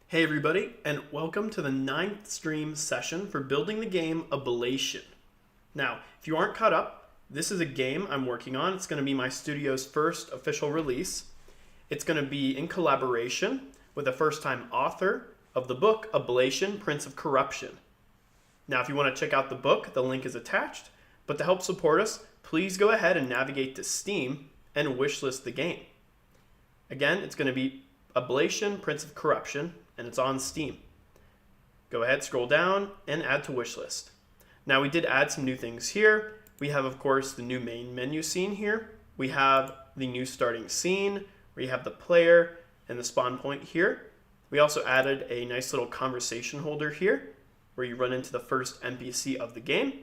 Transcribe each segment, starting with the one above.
Hey everybody, and welcome to the 9th stream session for building the game Oblation. Now, if you aren't caught up, this is a game I'm working on. It's going to be my studio's first official release. It's going to be in collaboration with a first-time author of the book Oblation, Prince of Corruption. Now, if you want to check out the book, the link is attached. But to help support us, please go ahead and navigate to Steam and wishlist the game. Again, it's going to be Oblation, Prince of Corruption, and it's on Steam. Go ahead, scroll down, and add to wishlist. Now, we did add some new things here. We have, of course, the new main menu scene here. We have the new starting scene, where you have the player and the spawn point here. We also added a nice little conversation holder here, where you run into the first NPC of the game.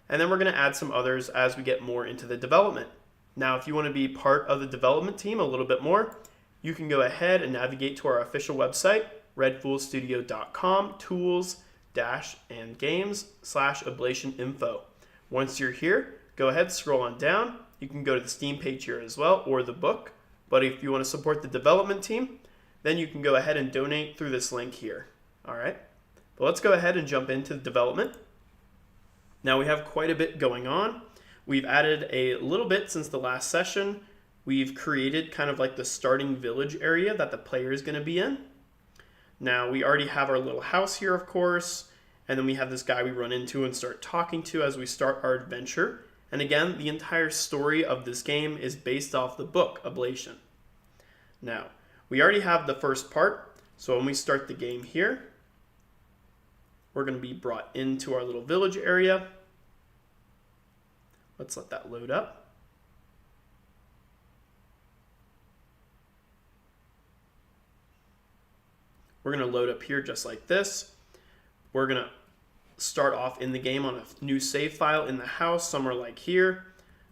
And then we're going to add some others as we get more into the development. Now, if you want to be part of the development team a little bit more, you can go ahead and navigate to our official website, redfoolstudio.com, tools-and-games/Oblation info. Once you're here, go ahead, scroll on down. You can go to the Steam page here as well, or the book. But if you want to support the development team, then you can go ahead and donate through this link here. All right, but let's go ahead and jump into the development. Now we have quite a bit going on. We've added a little bit since the last session. We've created kind of like the starting village area that the player is going to be in. Now, we already have our little house here, of course, and then we have this guy we run into and start talking to as we start our adventure. And again, the entire story of this game is based off the book, Oblation. Now, we already have the first part, so when we start the game here, we're going to be brought into our little village area. Let's let that load up. We're going to load up here just like this. We're going to start off in the game on a new save file in the house, somewhere like here.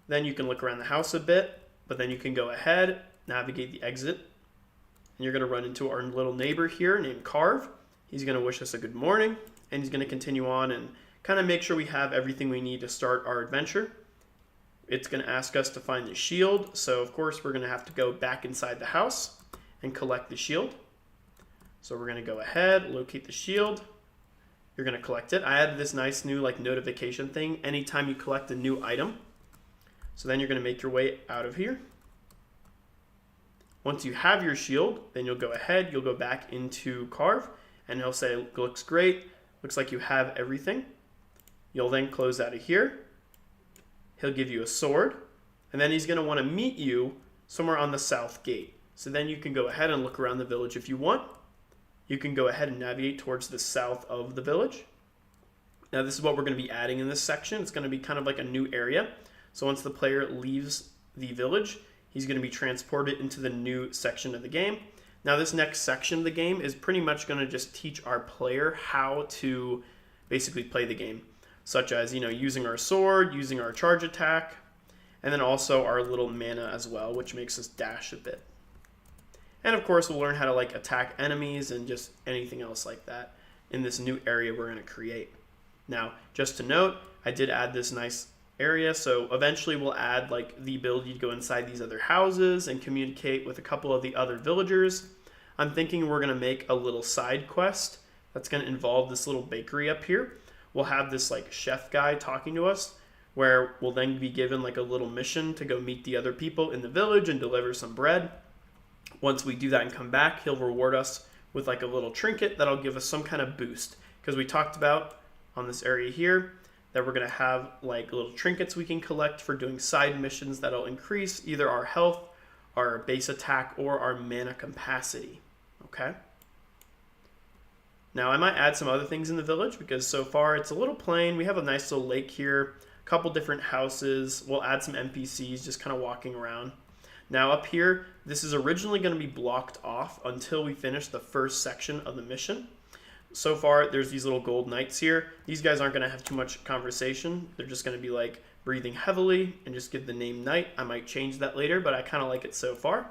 Then you can look around the house a bit, but then you can go ahead, navigate the exit, and you're going to run into our little neighbor here named Carve. He's going to wish us a good morning, and he's going to continue on and kind of make sure we have everything we need to start our adventure. It's going to ask us to find the shield, so of course we're going to have to go back inside the house and collect the shield. So we're going to go ahead, locate the shield. You're going to collect it. I added this nice new notification thing anytime you collect a new item. So then you're going to make your way out of here. Once you have your shield, then you'll go ahead, you'll go back into Carve, and he'll say, looks great, looks like you have everything. You'll then close out of here. He'll give you a sword, and then he's going to want to meet you somewhere on the south gate. So then you can go ahead and look around the village if you want. You can go ahead and navigate towards the south of the village. Now this is what we're going to be adding in this section. It's going to be kind of like a new area. So once the player leaves the village, he's going to be transported into the new section of the game. Now this next section of the game is pretty much going to just teach our player how to basically play the game, such as using our sword, using our charge attack, and then also our little mana as well, which makes us dash a bit. And of course, we'll learn how to attack enemies and just anything else like that in this new area we're going to create. Now, just to note, I did add this nice area, so eventually we'll add the ability to go inside these other houses and communicate with a couple of the other villagers. I'm thinking we're going to make a little side quest that's going to involve this little bakery up here. We'll have this chef guy talking to us, where we'll then be given a little mission to go meet the other people in the village and deliver some bread. Once we do that and come back, he'll reward us with a little trinket that'll give us some kind of boost. Because we talked about on this area here that we're going to have little trinkets we can collect for doing side missions that'll increase either our health, our base attack, or our mana capacity. Okay? Now I might add some other things in the village because so far it's a little plain. We have a nice little lake here, a couple different houses. We'll add some NPCs just kind of walking around. Now up here, this is originally going to be blocked off until we finish the first section of the mission. So far, there's these little gold knights here. These guys aren't going to have too much conversation. They're just going to be breathing heavily and just give the name knight. I might change that later, but I kind of like it so far.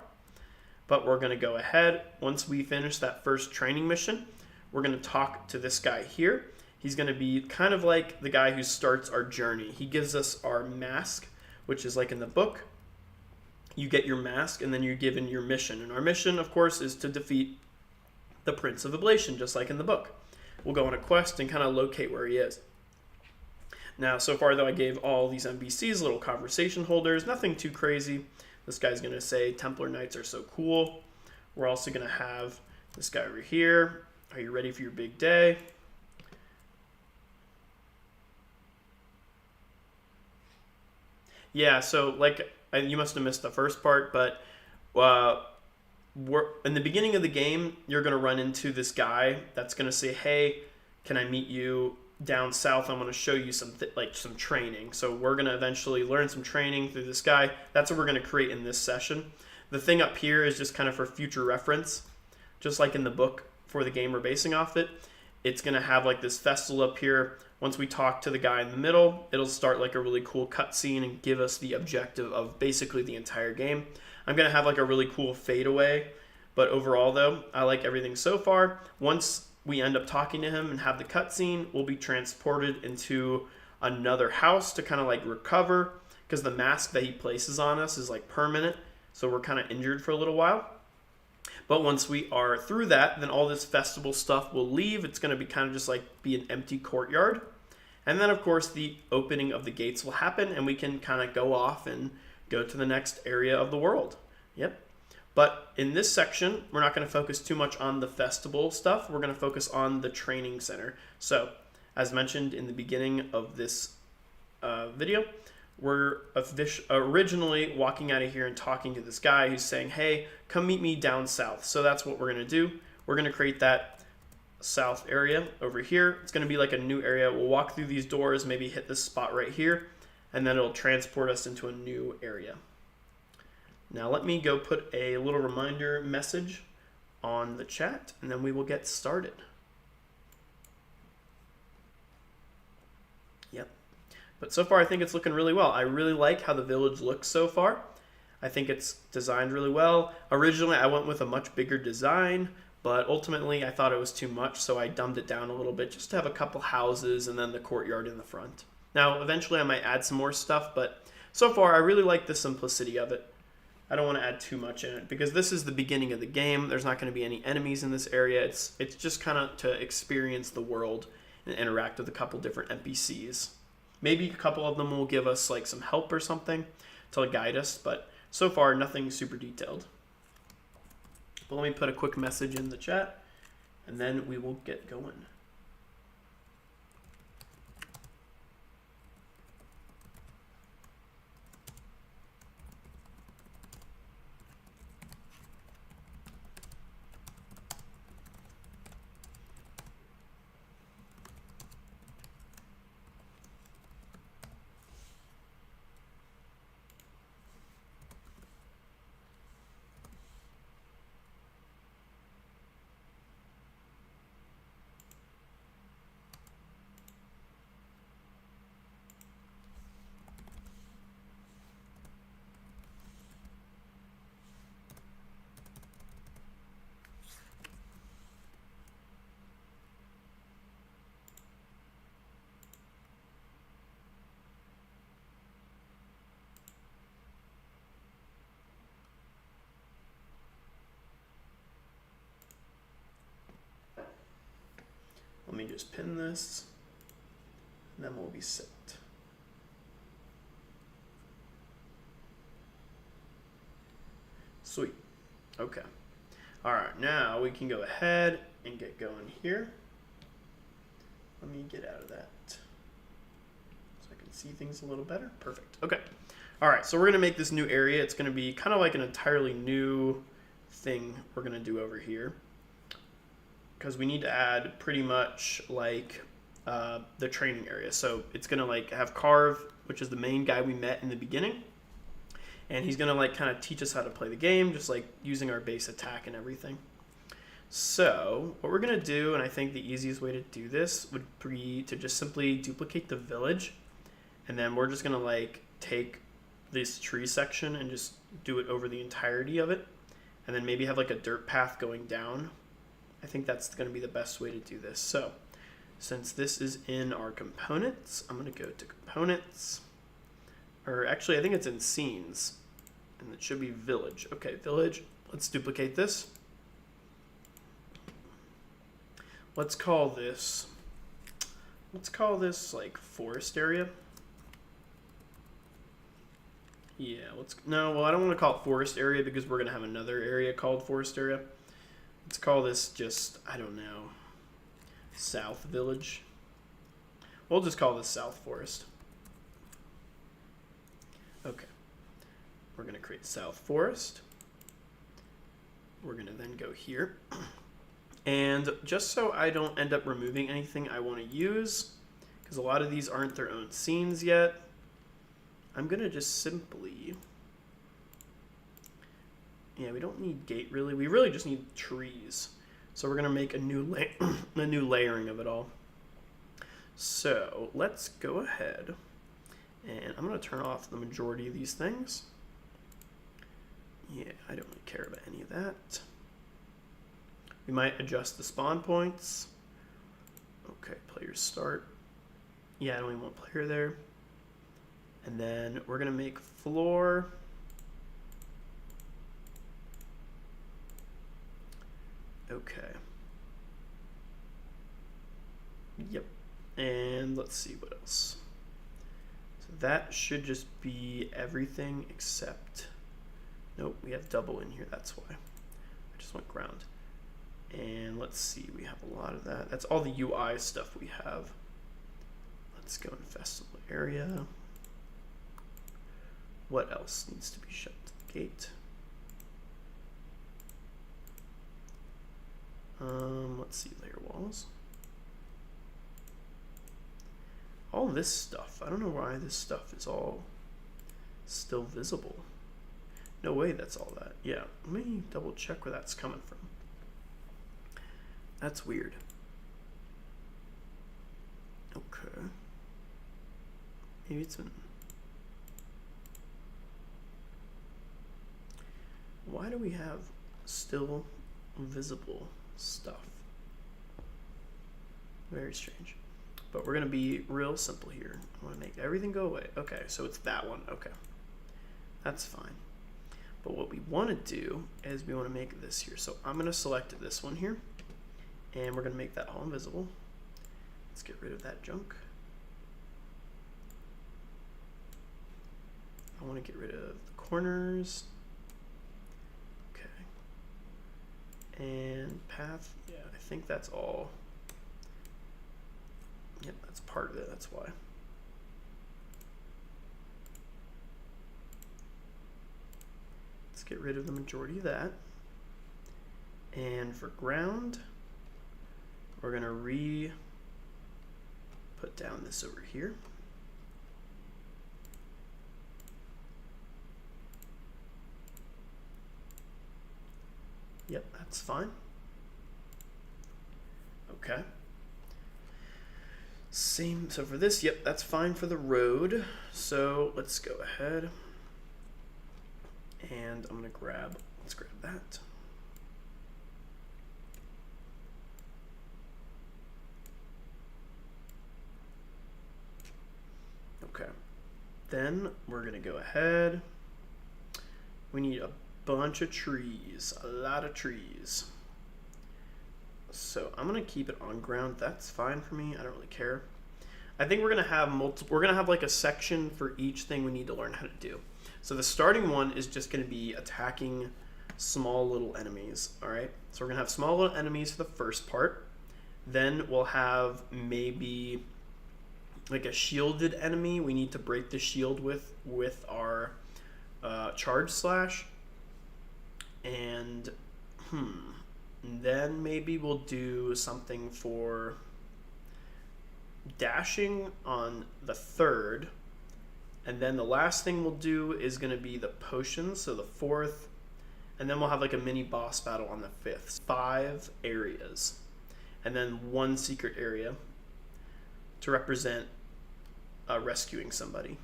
But we're going to go ahead. Once we finish that first training mission, we're going to talk to this guy here. He's going to be kind of like the guy who starts our journey. He gives us our mask, which is in the book. You get your mask, and then you're given your mission. And our mission, of course, is to defeat the Prince of Oblation, just like in the book. We'll go on a quest and kind of locate where he is. Now, so far, though, I gave all these NPCs little conversation holders, nothing too crazy. This guy's going to say, Templar Knights are so cool. We're also going to have this guy over here. Are you ready for your big day? Yeah, so like you must have missed the first part, but in the beginning of the game, you're going to run into this guy that's going to say, hey, can I meet you down south? I'm going to show you some training. So we're going to eventually learn some training through this guy. That's what we're going to create in this session. The thing up here is just kind of for future reference. Just like in the book for the game we're basing off it, it's going to have like this festival up here. Once we talk to the guy in the middle, it'll start like a really cool cutscene and give us the objective of basically the entire game. I'm going to have like a really cool fadeaway, but overall though, I like everything so far. Once we end up talking to him and have the cutscene, we'll be transported into another house to kind of like recover, because the mask that he places on us is like permanent, so we're kind of injured for a little while. But once we are through that, then all this festival stuff will leave. It's going to be kind of just like be an empty courtyard. And then, of course, the opening of the gates will happen, and we can kind of go off and go to the next area of the world. Yep. But in this section, we're not going to focus too much on the festival stuff. We're going to focus on the training center. So, as mentioned in the beginning of this video, we're originally walking out of here and talking to this guy who's saying, hey, come meet me down south. So that's what we're going to do. We're going to create that south area over here. It's going to be like a new area. We'll walk through these doors, maybe hit this spot right here, and then it'll transport us into a new area. Now let me go put a little reminder message on the chat, and then we will get started. Yep. But so far, I think it's looking really well. I really like how the village looks so far. I think it's designed really well. Originally, I went with a much bigger design, but ultimately, I thought it was too much, so I dumbed it down a little bit just to have a couple houses and then the courtyard in the front. Now, eventually, I might add some more stuff, but so far, I really like the simplicity of it. I don't want to add too much in it, because this is the beginning of the game. There's not going to be any enemies in this area. It's just kind of to experience the world and interact with a couple different NPCs. Maybe a couple of them will give us like some help or something to guide us, but so far nothing super detailed. But let me put a quick message in the chat, and then we will get going. Let me just pin this, and then we'll be set. Sweet. Okay. All right, now we can go ahead and get going here. Let me get out of that so I can see things a little better. Perfect. Okay. All right, so we're going to make this new area. It's going to be kind of like an entirely new thing we're going to do over here, because we need to add pretty much like the training area. So it's gonna like have Carve, which is the main guy we met in the beginning, and he's gonna like kind of teach us how to play the game, just like using our base attack and everything. So what we're gonna do, and I think the easiest way to do this would be to just simply duplicate the village, and then we're just gonna like take this tree section and just do it over the entirety of it, and then maybe have like a dirt path going down. I think that's going to be the best way to do this. So since this is in our components, I'm going to go to components, or actually I think it's in scenes, and it should be village. Okay, village. Let's duplicate this. let's call this like forest area. Yeah, well, I don't want to call it forest area because we're going to have another area called forest area. Let's call this just, I don't know, South Village. We'll just call this South Forest. Okay. We're going to create South Forest. We're going to then go here. And just so I don't end up removing anything I want to use, because a lot of these aren't their own scenes yet, I'm going to just simply... Yeah, we don't need gate really. We really just need trees. So we're going to make a new a new layering of it all. So let's go ahead and I'm going to turn off the majority of these things. Yeah, I don't really care about any of that. We might adjust the spawn points. Okay, player start. Yeah, I don't even want player there. And then we're going to make floor. Okay. Yep. And let's see what else. So that should just be everything except... Nope, we have double in here, that's why. I just want ground. And let's see, we have a lot of that. That's all the UI stuff we have. Let's go in festival area. What else needs to be shut to the gate? Let's see, layer walls. All this stuff, I don't know why this stuff is all still visible. No way that's all that. Yeah, let me double check where that's coming from. That's weird. Okay. Maybe it's been... Why do we have still visible stuff? Very strange. But we're going to be real simple here. I want to make everything go away. Okay, so it's that one. Okay. That's fine. But what we want to do is we want to make this here. So I'm going to select this one here. And we're going to make that all invisible. Let's get rid of that junk. I want to get rid of the corners. Okay. And path. Yeah, I think that's all. Yep, that's part of it. That's why. Let's get rid of the majority of that. And for ground, we're going to put down this over here. Yep, that's fine. Okay. Same, so for this, yep, that's fine for the road. So let's go ahead. And I'm going to let's grab that. Okay. Then we're going to go ahead. We need a bunch of trees, a lot of trees. So I'm going to keep it on ground. That's fine for me. I don't really care. I think we're going to have we're going to have like a section for each thing we need to learn how to do. So the starting one is just going to be attacking small little enemies. All right. So we're going to have small little enemies for the first part. Then we'll have maybe like a shielded enemy we need to break the shield with our charge slash. And then maybe we'll do something for dashing on the third. And then the last thing we'll do is going to be the potions, so the fourth. And then we'll have like a mini boss battle on the fifth. 5 areas. And then 1 secret area to represent rescuing somebody.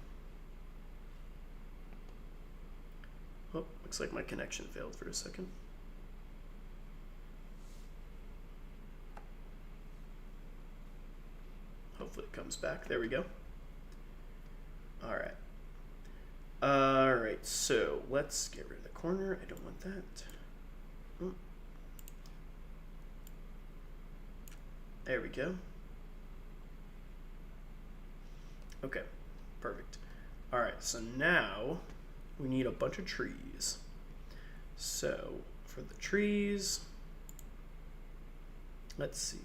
Oh, looks like my connection failed for a second. Hopefully it comes back. There we go. Alright. Alright, so let's get rid of the corner. I don't want that. There we go. Okay, perfect. All right, so now we need a bunch of trees. So for the trees, let's see.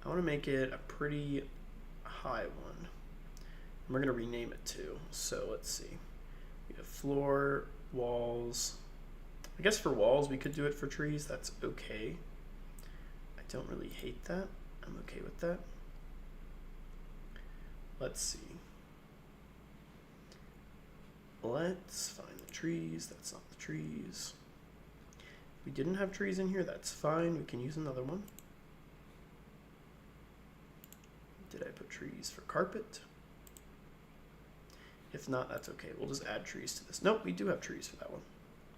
I want to make it a pretty high one. And we're going to rename it too. So let's see. We have floor, walls. I guess for walls we could do it for trees. That's okay. I don't really hate that. I'm okay with that. Let's see. Let's find the trees. That's not the trees. We didn't have trees in here. That's fine. We can use another one. Did I put trees for carpet? If not, that's okay. We'll just add trees to this. Nope, we do have trees for that one.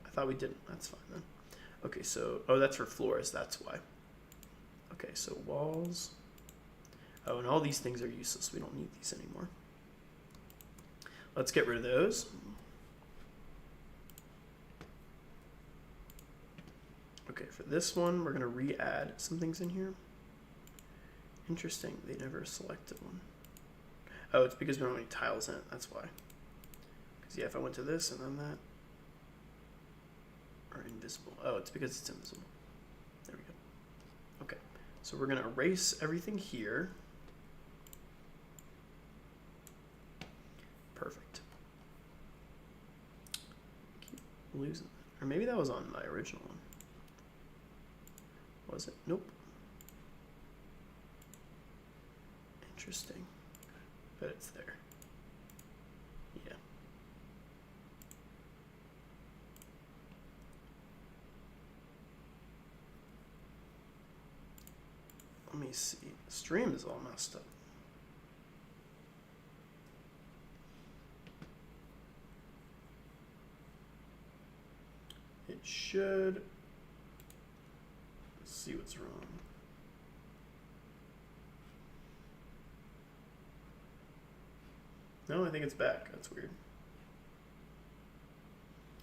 I thought we didn't. That's fine then. Okay, so, oh, that's for floors. That's why. Okay, so walls. Oh, and all these things are useless. We don't need these anymore. Let's get rid of those. Okay, for this one, we're going to re-add some things in here. Interesting, they never selected one. Oh, it's because we don't have any tiles in it, that's why. Because, yeah, if I went to this and then that, or invisible. Oh, it's because it's invisible. There we go. Okay, so we're going to erase everything here. Perfect. Keep losing that. Or maybe that was on my original one. Was it? Nope. Interesting. But it's there. Yeah. Let me see. The stream is all messed up. It should. Let's see what's wrong. No, I think it's back. That's weird.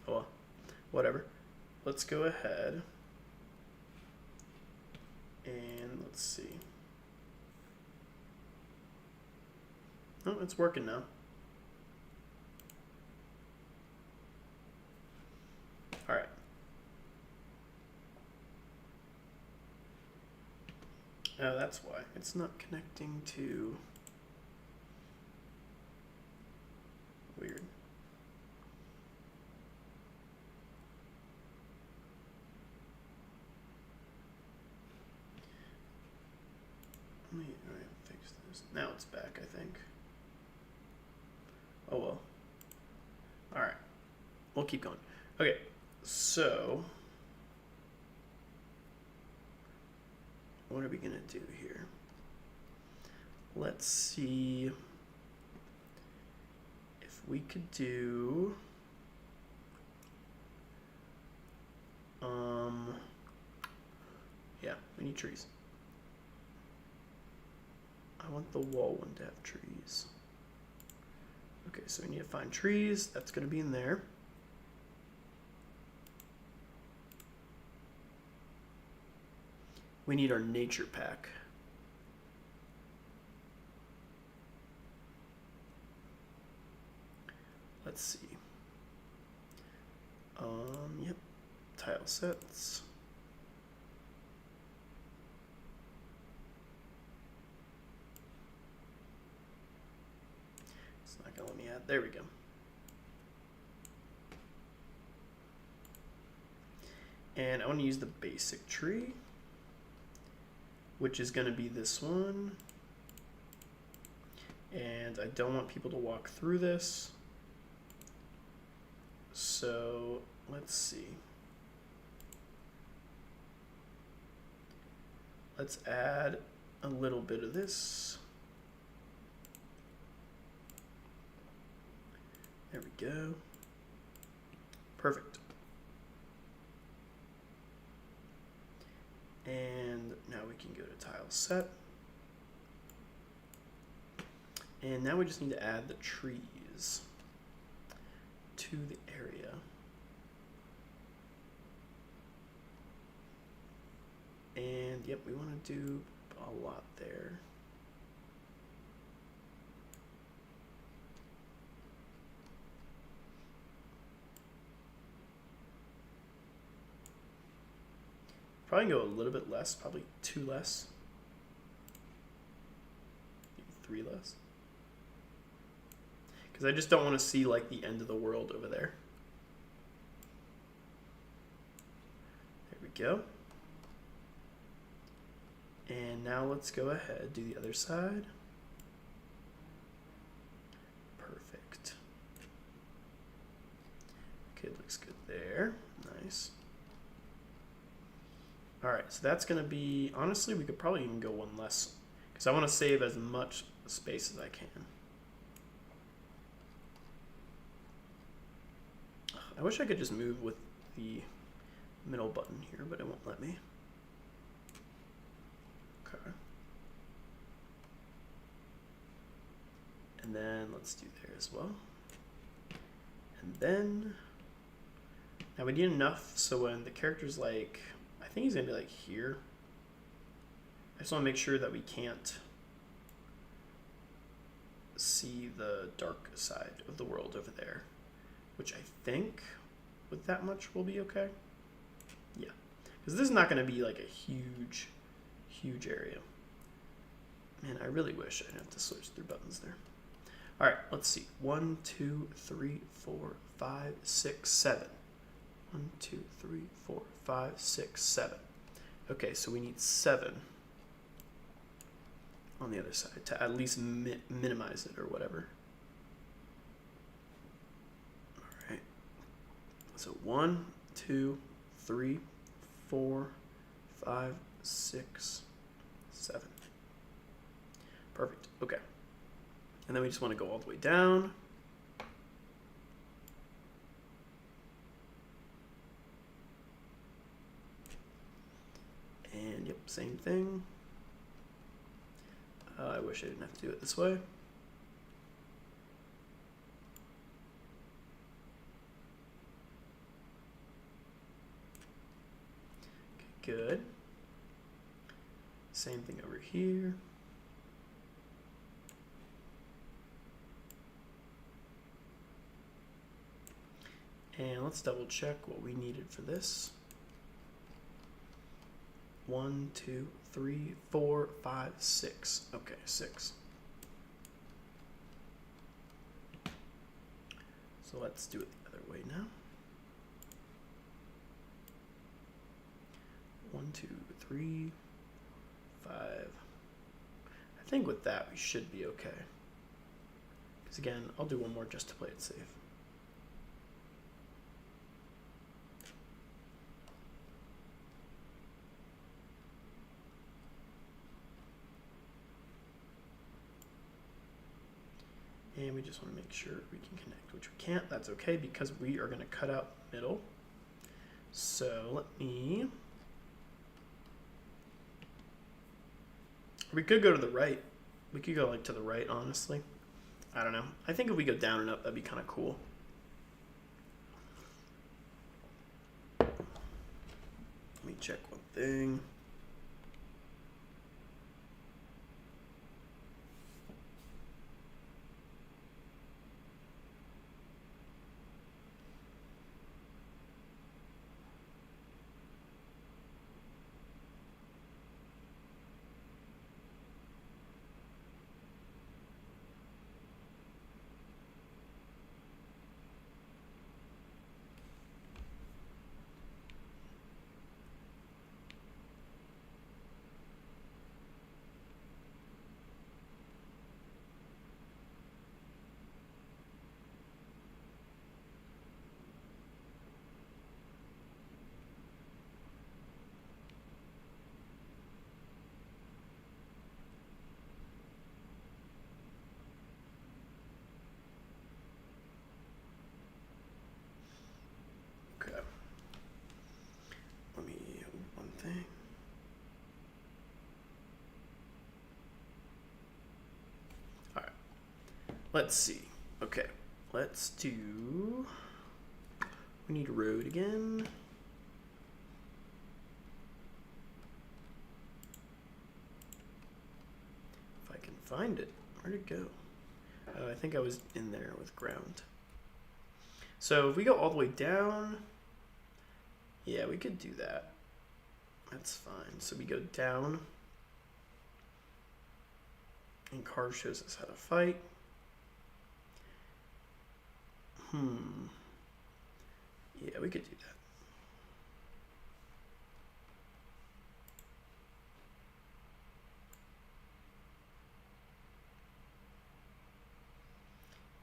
Oh well, whatever. Let's go ahead and let's see. Oh, it's working now. All right. Oh, that's why. It's not connecting to... Weird. Let me fix this. Now it's back, I think. Oh well. Alright. We'll keep going. Okay, so... what are we going to do here? Let's see if we could do... yeah, we need trees. I want the wall one to have trees. Okay, so we need to find trees. That's going to be in there. We need our nature pack. Let's see. Yep, tile sets. It's not gonna let me add, there we go. And I want to use the basic tree, which is going to be this one. And I don't want people to walk through this. So let's see. Let's add a little bit of this. There we go. Perfect. And now we can go to tile set. And now we just need to add the trees to the area. And yep, we want to do a lot there. Probably go a little bit less, probably 2 less. Maybe 3 less. Because I just don't want to see like the end of the world over there. There we go. And now let's go ahead, do the other side. Perfect. Okay, looks good there. Nice. All right, so that's gonna be, honestly, we could probably even go 1 less because I want to save as much space as I can. I wish I could just move with the middle button here, but it won't let me. Okay. And then let's do there as well. And then, now we need enough so when the character's like, I think he's gonna be like here. I just wanna make sure that we can't see the dark side of the world over there, which I think with that much will be okay. Yeah, because this is not gonna be like a huge area. Man, I really wish I didn't have to switch through buttons there. All right, let's see. 1, 2, 3, 4, 5, 6, 7. 1, 2, 3, 4, 5, 6, 7. Okay, so we need 7 on the other side to at least minimize it or whatever. All right. So 1, 2, 3, 4, 5, 6, 7. Perfect. Okay. And then we just want to go all the way down. And yep, same thing. I wish I didn't have to do it this way. Okay, good. Same thing over here. And let's double check what we needed for this. 1, 2, 3, 4, 5, 6. Okay, 6. So let's do it the other way now. 1, 2, 3, 5. I think with that we should be okay. Because again, I'll do 1 more just to play it safe. And we just want to make sure we can connect, which we can't. That's okay because we are going to cut out the middle. So let me... We could go to the right. We could go like to the right, honestly. I don't know. I think if we go down and up, that'd be kind of cool. Let me check one thing. Let's see. Okay, let's do... We need road again. find it. Where'd it go? I think I was in there with ground. So if we go all the way down, yeah, we could do that. That's fine. So we go down, and Carve shows us how to fight. Yeah, we could do that.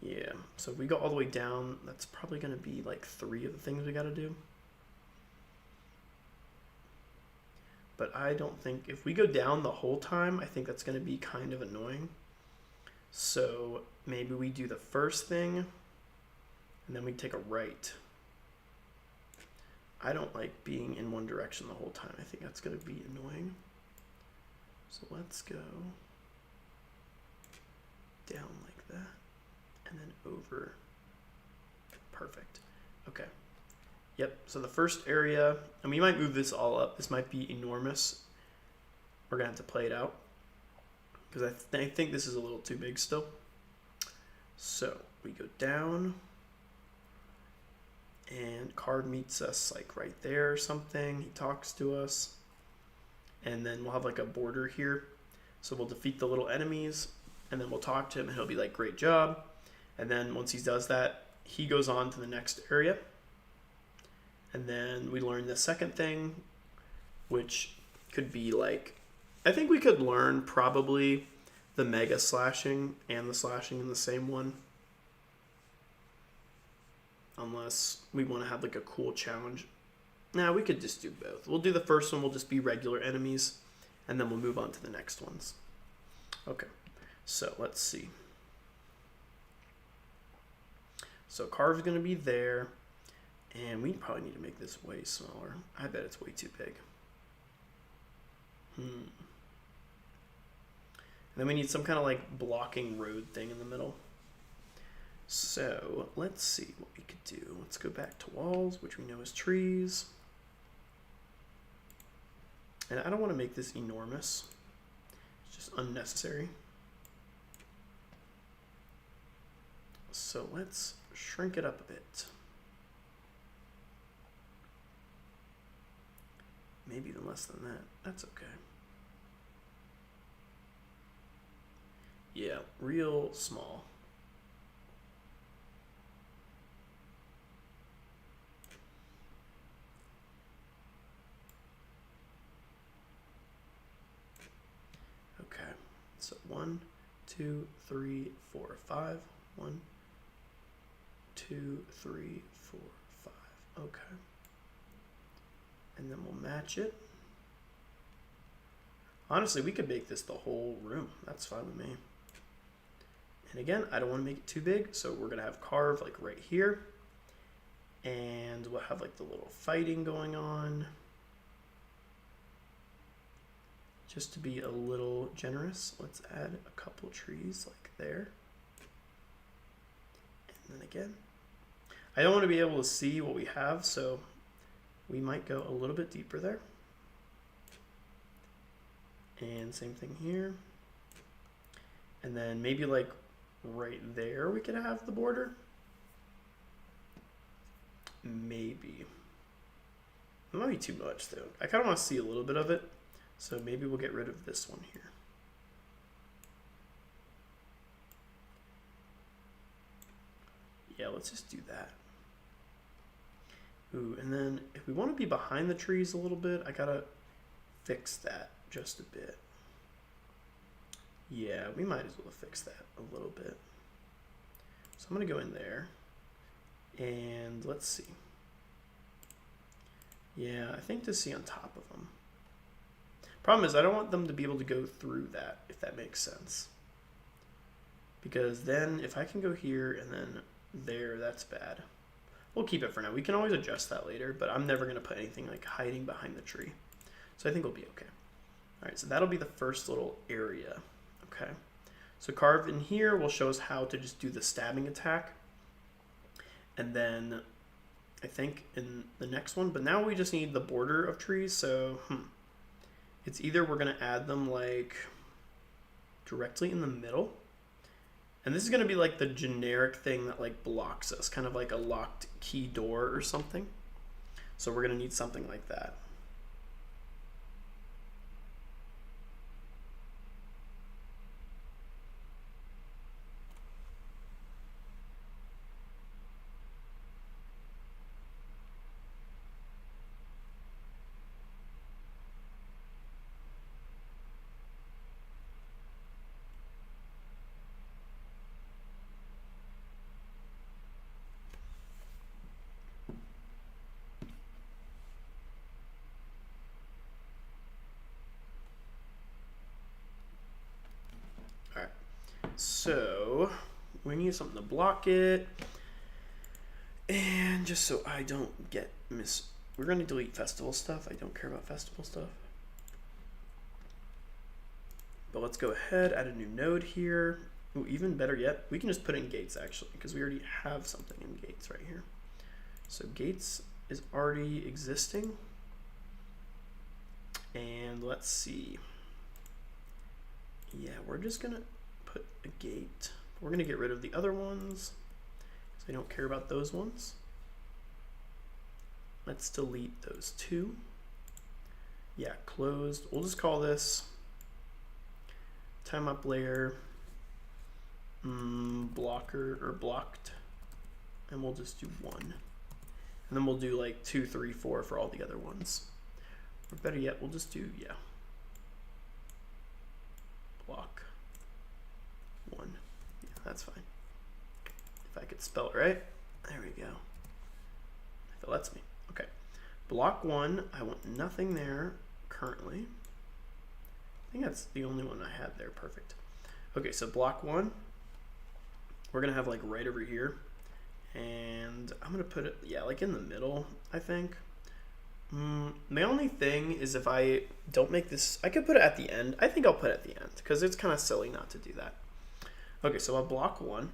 Yeah, so if we go all the way down, that's probably going to be like 3 of the things we got to do. But I don't think, if we go down the whole time, I think that's going to be kind of annoying. So maybe we do the first thing, and then we take a right. I don't like being in one direction the whole time. I think that's going to be annoying. So let's go down like that, and then over. Perfect. Okay. Yep, so the first area, and we might move this all up. This might be enormous. We're going to have to play it out, because I think this is a little too big still. So we go down, and Carve meets us like right there or something. He talks to us, and then we'll have like a border here. So we'll defeat the little enemies, and then we'll talk to him, and he'll be like, great job. And then once he does that, he goes on to the next area. And then we learn the second thing, which could be like, I think we could learn probably the mega slashing and the slashing in the same one. Unless we want to have like a cool challenge. Nah, we could just do both. We'll do the first one, we'll just be regular enemies, and then we'll move on to the next ones. Okay, so let's see. So Carve's going to be there. And we probably need to make this way smaller. I bet it's way too big. And then we need some kind of like blocking road thing in the middle. So let's see what we could do. Let's go back to walls, which we know is trees. And I don't want to make this enormous. It's just unnecessary. So let's shrink it up a bit. Maybe even less than that. That's okay. Yeah, real small. Okay, so 1, 2, 3, 4, 5. 1, 2, 3, 4, 5. Okay. And then we'll match it. Honestly, we could make this the whole room. That's fine with me. And again, I don't want to make it too big, so we're going to have Carve like right here. And we'll have like the little fighting going on. Just to be a little generous, let's add a couple trees like there. And then again, I don't want to be able to see what we have, so we might go a little bit deeper there. And same thing here. And then maybe like right there we could have the border. Maybe. It might be too much though. I kind of want to see a little bit of it. So maybe we'll get rid of this one here. Yeah, let's just do that. Ooh, and then if we want to be behind the trees a little bit, I gotta fix that just a bit. Yeah, we might as well fix that a little bit. So I'm gonna go in there and let's see. Yeah, I think to see on top of them. Problem is I don't want them to be able to go through that, if that makes sense. Because then if I can go here and then there, that's bad. We'll keep it for now. We can always adjust that later, but I'm never going to put anything like hiding behind the tree. So I think we'll be okay. All right, so that'll be the first little area. Okay, so Carve in here will show us how to just do the stabbing attack. And then I think in the next one, but now we just need the border of trees. So it's either we're going to add them like directly in the middle. And this is going to be like the generic thing that like blocks us, kind of like a locked key door or something. So we're going to need something like that. So we need something to block it. And just so I don't get we're going to delete festival stuff. I don't care about festival stuff. But let's go ahead, add a new node here. Ooh, even better yet, we can just put in gates actually, because we already have something in gates right here. So gates is already existing. And let's see. Yeah, we're just going to put a gate. We're going to get rid of the other ones because I don't care about those ones. Let's delete those two. Yeah, closed. We'll just call this time up layer blocker or blocked, and we'll just do 1. And then we'll do like 2, 3, 4 for all the other ones. Or better yet, we'll just do, yeah, block 1. Yeah, that's fine. If I could spell it right. There we go. If it lets me. Okay. Block 1, I want nothing there currently. I think that's the only one I had there. Perfect. Okay, so block 1, we're going to have like right over here. And I'm going to put it, yeah, like in the middle, I think. The only thing is if I don't make this, I could put it at the end. I think I'll put it at the end because it's kind of silly not to do that. Okay, so I'll block 1.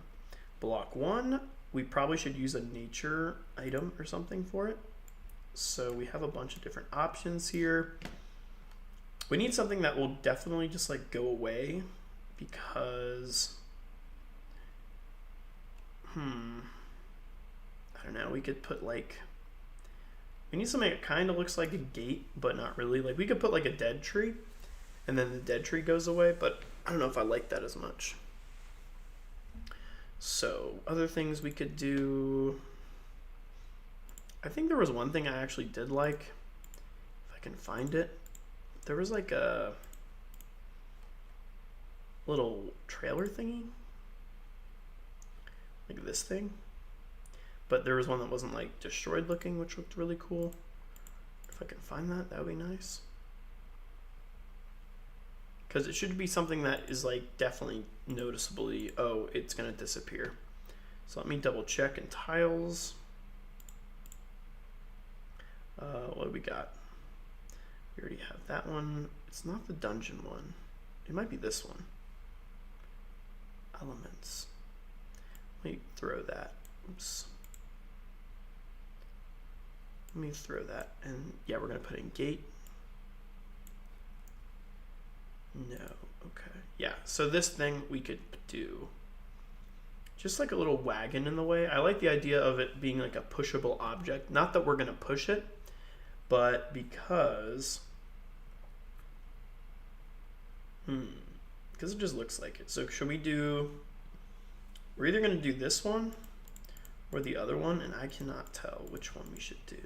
Block 1, we probably should use a nature item or something for it. So we have a bunch of different options here. We need something that will definitely just like go away because, I don't know, we could put like, we need something that kind of looks like a gate, but not really. Like we could put like a dead tree and then the dead tree goes away, but I don't know if I like that as much. So other things we could do, I think there was one thing I actually did like, if I can find it. There was like a little trailer thingy, like this thing. But there was one that wasn't like destroyed looking, which looked really cool. If I can find that, that would be nice. Because it should be something that is like definitely noticeably, oh, it's gonna disappear. So let me double check in tiles. What do we got? We already have that one. It's not the dungeon one. It might be this one. Elements. Let me throw that. Oops. Let me throw that. And yeah, we're going to put in gate. No. Okay. Yeah. So this thing we could do just like a little wagon in the way. I like the idea of it being like a pushable object. Not that we're going to push it, but because it just looks like it. So should we do, we're either going to do this one or the other one, and I cannot tell which one we should do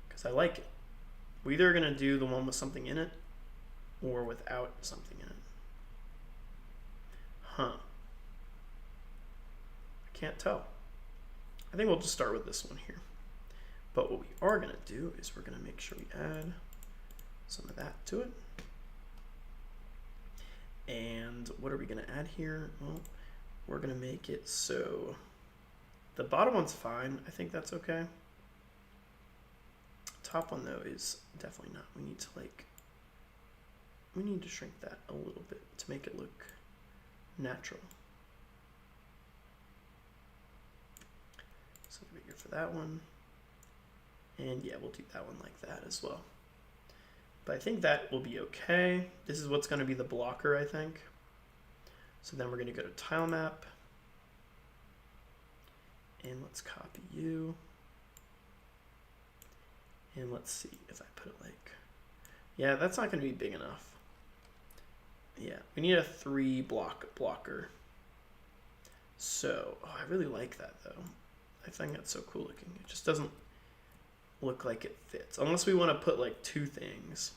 because I like it. We're either going to do the one with something in it or without something in it. I can't tell. I think we'll just start with this one here. But what we are going to do is we're going to make sure we add some of that to it. And what are we going to add here? Well, we're going to make it so the bottom one's fine. I think that's okay. Top one though is definitely not. We need to shrink that a little bit to make it look natural. So bigger for that one. And yeah, we'll do that one like that as well. But I think that will be okay. This is what's going to be the blocker, I think. So then we're going to go to tile map. And let's copy you. And let's see if I put it like, yeah, that's not going to be big enough. Yeah, we need a 3 blocker. So, oh, I really like that though. I think that's so cool looking. It just doesn't look like it fits. Unless we want to put like 2 things.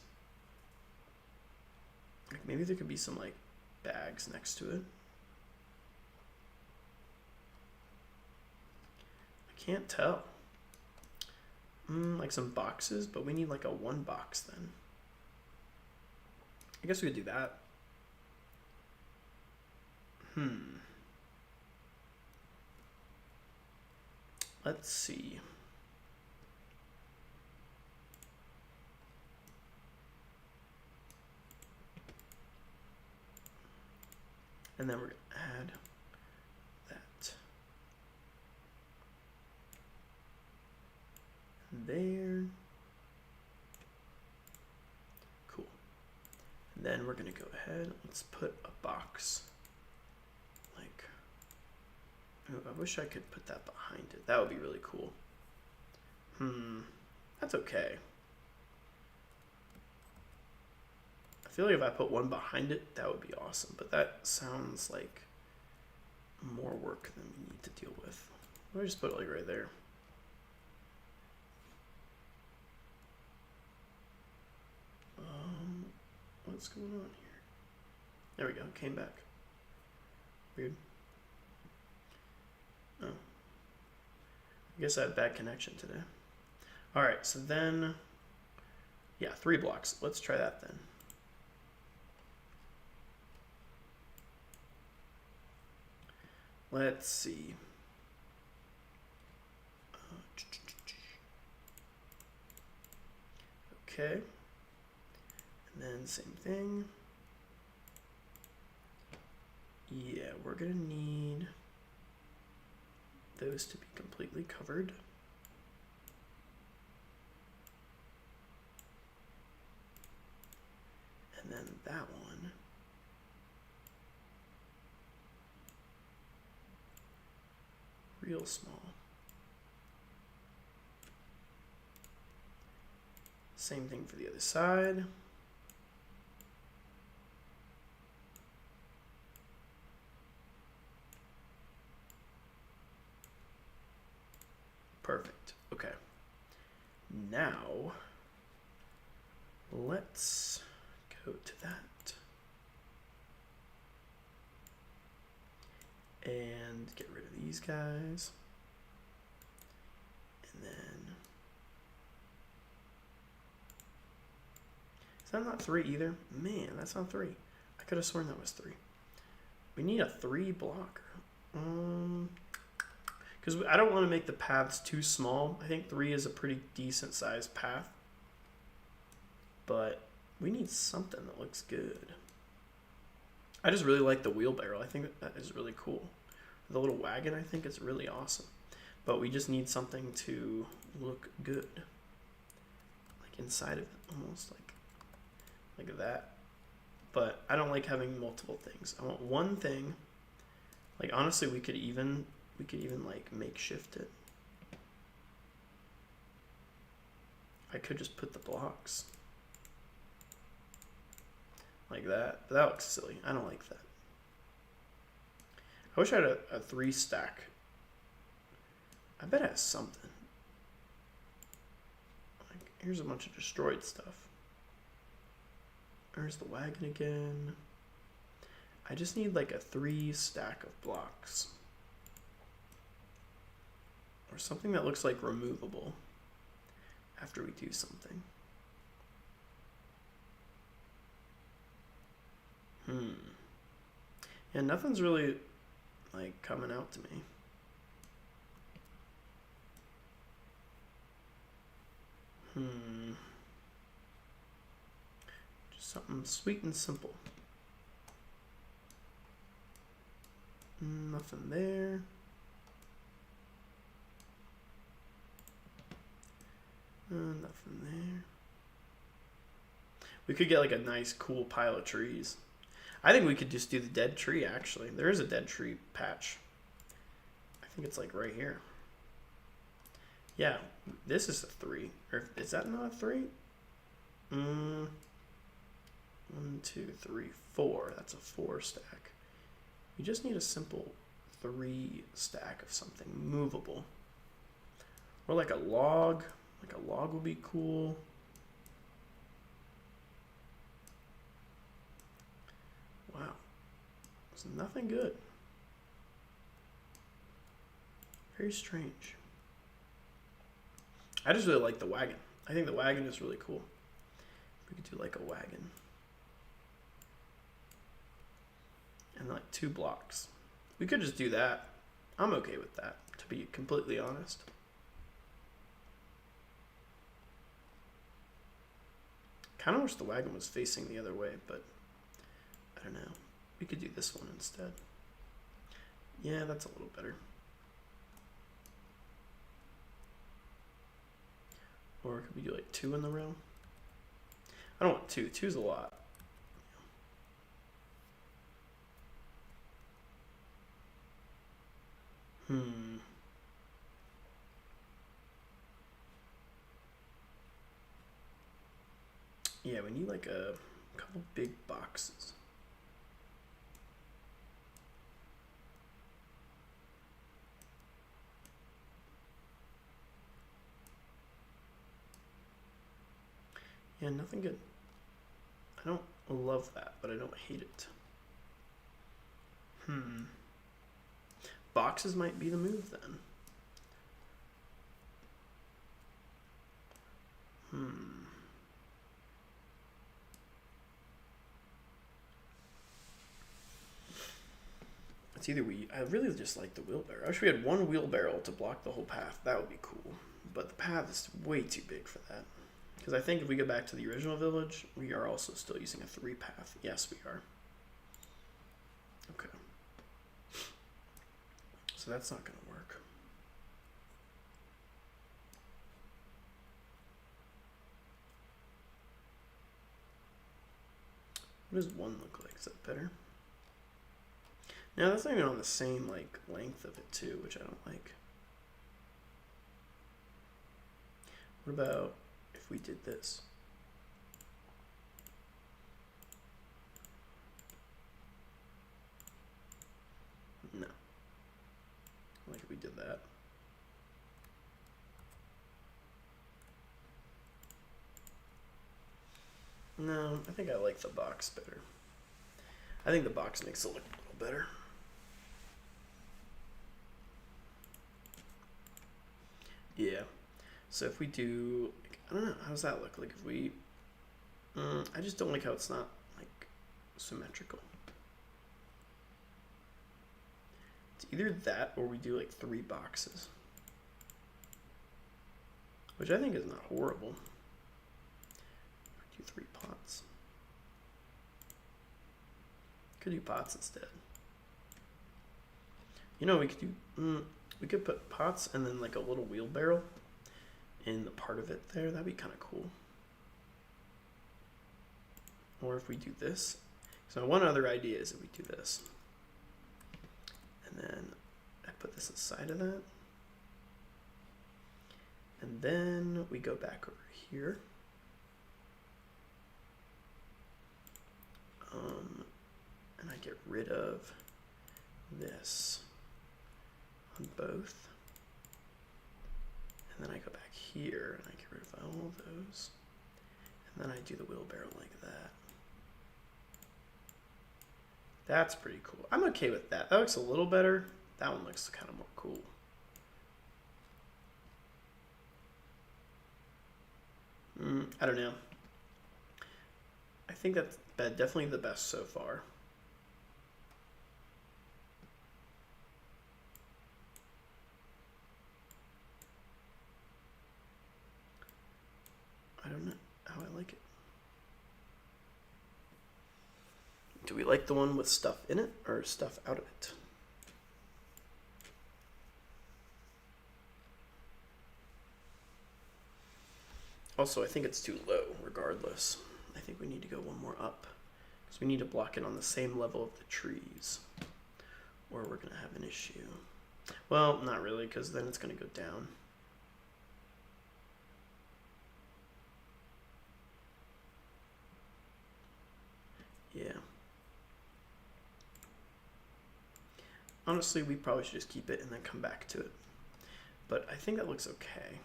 Like maybe there could be some like bags next to it. I can't tell. Like some boxes, but we need like a 1 box then. I guess we could do that. Let's see. And then we're going to add that there. Cool. And then we're going to go ahead. Let's put a box. Like, oh, I wish I could put that behind it. That would be really cool. That's okay. I feel like if I put 1 behind it, that would be awesome. But that sounds like more work than we need to deal with. I'll just put it like right there. What's going on here? There we go. Came back. Weird. Oh. I guess I had bad connection today. All right. So then, yeah, 3 blocks. Let's try that then. Let's see. Okay. And then same thing. Yeah, we're gonna need those to be completely covered. And then that one. Real small. Same thing for the other side. Perfect. Okay. Now, let's go to that. And get rid of these guys. And then, is that not 3 either? Man, that's not 3. I could have sworn that was 3. We need a 3 blocker. Because I don't want to make the paths too small. I think 3 is a pretty decent sized path. But we need something that looks good. I just really like the wheelbarrow. I think that is really cool. The little wagon, I think it's really awesome. But we just need something to look good. Like inside of it, almost like that. But I don't like having multiple things. I want 1 thing. Like honestly, we could even like makeshift it. I could just put the blocks like that. But that looks silly. I don't like that. I wish I had a 3 stack. I bet it has something. Like, here's a bunch of destroyed stuff. There's the wagon again. I just need like a 3 stack of blocks. Or something that looks like removable after we do something. Yeah, nothing's really like coming out to me. Just something sweet and simple. Nothing there. Nothing there. We could get like a nice, cool pile of trees. I think we could just do the dead tree, actually. There is a dead tree patch. I think it's like right here. Yeah, this is a 3. Or is that not a 3? 1, 2, 3, 4. That's a 4 stack. You just need a simple 3 stack of something movable. Or like a log. Like a log would be cool. Wow. There's nothing good. Very strange. I just really like the wagon. I think the wagon is really cool. We could do like a wagon. And like 2 blocks. We could just do that. I'm okay with that, to be completely honest. Kind of wish the wagon was facing the other way, but I don't know. We could do this one instead. Yeah, that's a little better. Or could we do like 2 in the row? I don't want 2. 2's a lot. Yeah, we need like a couple big boxes. Yeah, nothing good. I don't love that, but I don't hate it. Boxes might be the move then. It's either I really just like the wheelbarrow. I wish we had 1 wheelbarrow to block the whole path. That would be cool. But the path is way too big for that. Because I think if we go back to the original village, we are also still using a 3 path. Yes, we are. Okay. So that's not going to work. What does 1 look like? Is that better? Now that's not even on the same like length of it too, which I don't like. What about if we did this? No. Like if we did that. No, I think I like the box better. I think the box makes it look a little better. Yeah. So if we do, I don't know, how does that look? Like if we, I just don't like how it's not like symmetrical. It's either that or we do like 3 boxes. Which I think is not horrible. Do 3 pots. Could do pots instead. You know, we could do, we could put pots and then like a little wheelbarrow in the part of it there. That'd be kind of cool. Or if we do this. So one other idea is if we do this. And then I put this inside of that. And then we go back over here. And I get rid of this on both. And then I go back here and I get rid of all of those. And then I do the wheelbarrow like that. That's pretty cool. I'm okay with that. That looks a little better. That one looks kind of more cool. I don't know. I think that's definitely the best so far. I don't know how I like it. Do we like the one with stuff in it or stuff out of it? Also, I think it's too low regardless. I think we need to go one more up because we need to block it on the same level of the trees, or we're going to have an issue. Well, not really, because then it's going to go down. Yeah. Honestly, we probably should just keep it and then come back to it. But I think that looks okay.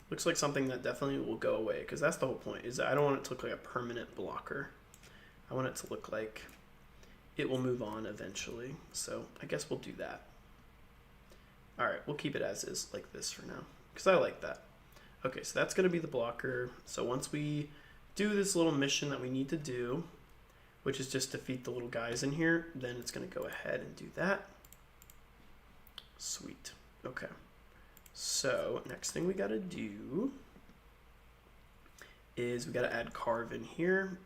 Looks like something that definitely will go away, because that's the whole point, is that I don't want it to look like a permanent blocker. I want it to look like it will move on eventually. So I guess we'll do that. All right, we'll keep it as is like this for now, because I like that. Okay, so that's going to be the blocker. So once we do this little mission that we need to do, which is just defeat the little guys in here, then it's going to go ahead and do that. Sweet. Okay. So next thing we got to do is we got to add carve in here.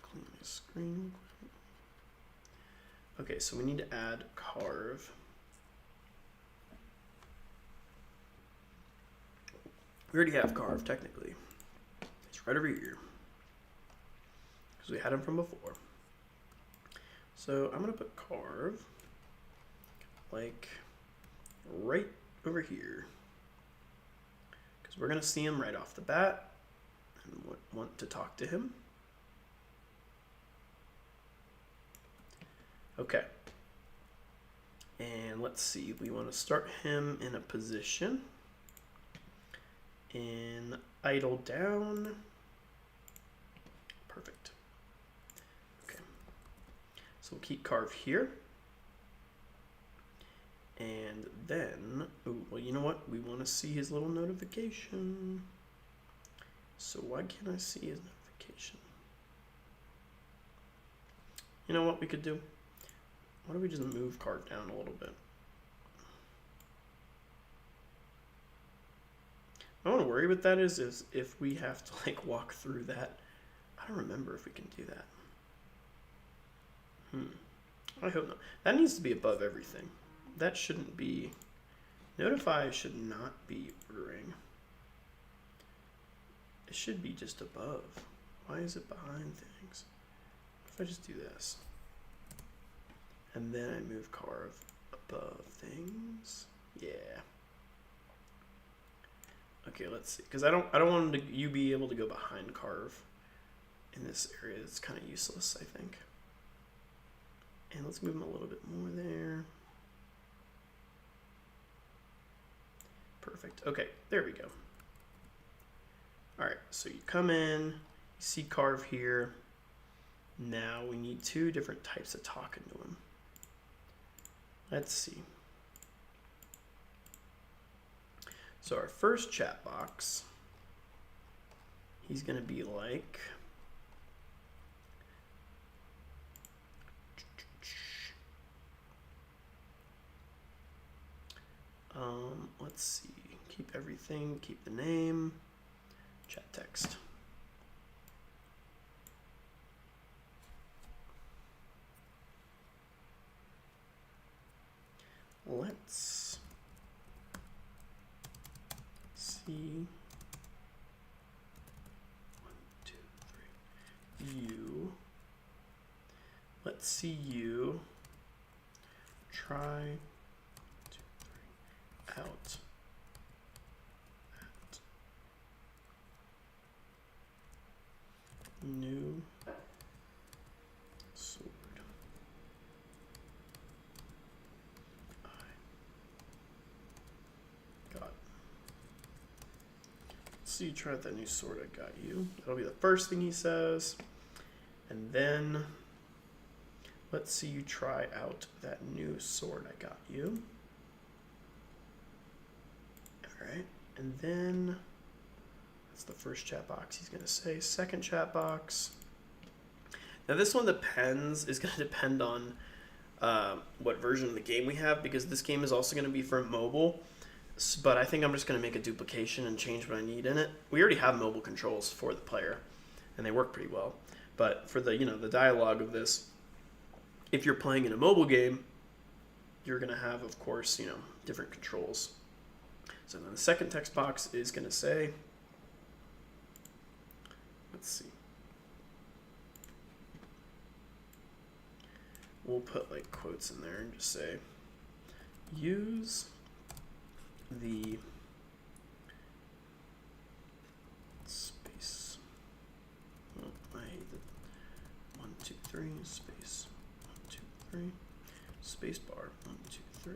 Clean my screen. Okay, so we need to add carve. We already have carve technically. It's right over here because we had him from before. So I'm gonna put carve like right over here because we're gonna see him right off the bat and want to talk to him. Okay. And let's see, we want to start him in a position and idle down. Perfect. Okay. So we'll keep carve here. And then, ooh, well, you know what? We want to see his little notification. So why can't I see his notification? You know what we could do? Why don't we just move carve down a little bit? I want to worry with that is if we have to like walk through that. I don't remember if we can do that. I hope not. That needs to be above everything. That shouldn't be. Notify should not be ordering. It should be just above. Why is it behind things? If I just do this. And then I move carve above things. Yeah. Okay, let's see. Because I don't want you be able to go behind carve in this area. It's kind of useless, I think. And let's move him a little bit more there. Perfect. Okay, there we go. All right, so you come in, you see carve here. Now we need two different types of talking to him. Let's see. So our first chat box, he's going to be like, let's see, keep everything, keep the name, chat text. Let's see. 1, 2, 3. You. Let's see you try 1, 2, 3 out that new sword. So you try out that new sword I got you. That'll be the first thing he says. And then let's see you try out that new sword I got you. Alright, and then that's the first chat box he's gonna say. Second chat box. Now this one is gonna depend on what version of the game we have, because this game is also gonna be for mobile. But I think I'm just going to make a duplication and change what I need in it. We already have mobile controls for the player, and they work pretty well. But for the the dialogue of this, if you're playing in a mobile game, you're going to have, of course, different controls. So then the second text box is going to say, let's see, we'll put like quotes in there and just say, use the space. Oh, I hate the 1, 2, 3 space 1, 2, 3 space bar 1, 2, 3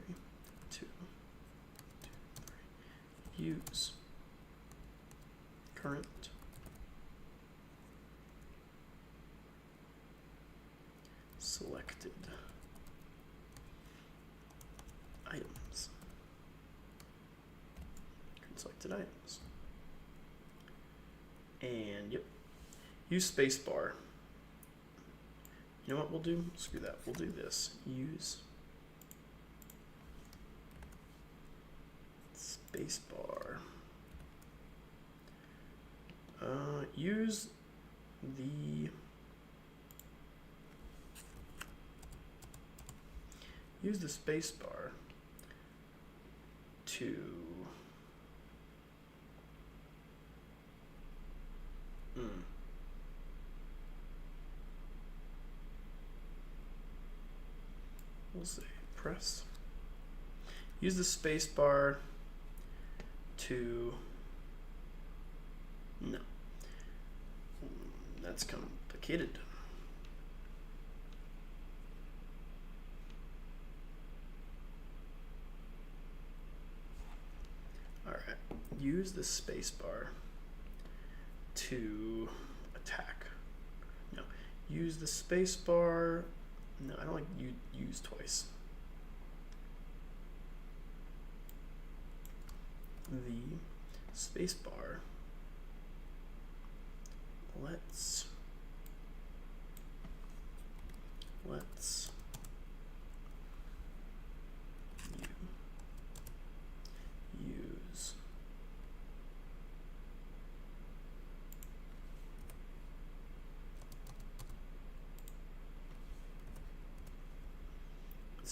2, 2, 3. Use current selected items. Current selected items. And yep, use spacebar. You know what we'll do? Screw that. We'll do this. Use spacebar. Use the spacebar to we'll say press. Use the spacebar to no. That's complicated. All right. Use the spacebar to attack. No. Use the spacebar. No, I don't like use twice. The spacebar let's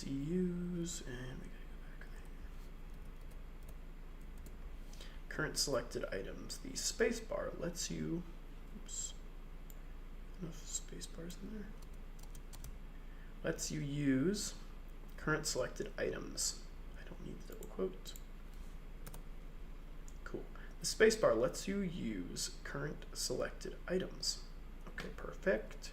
you use and we gotta go back there. Current selected items. The spacebar lets you enough space bars in there. Lets you use current selected items. I don't need the double quote. Cool. The spacebar lets you use current selected items. Okay, perfect.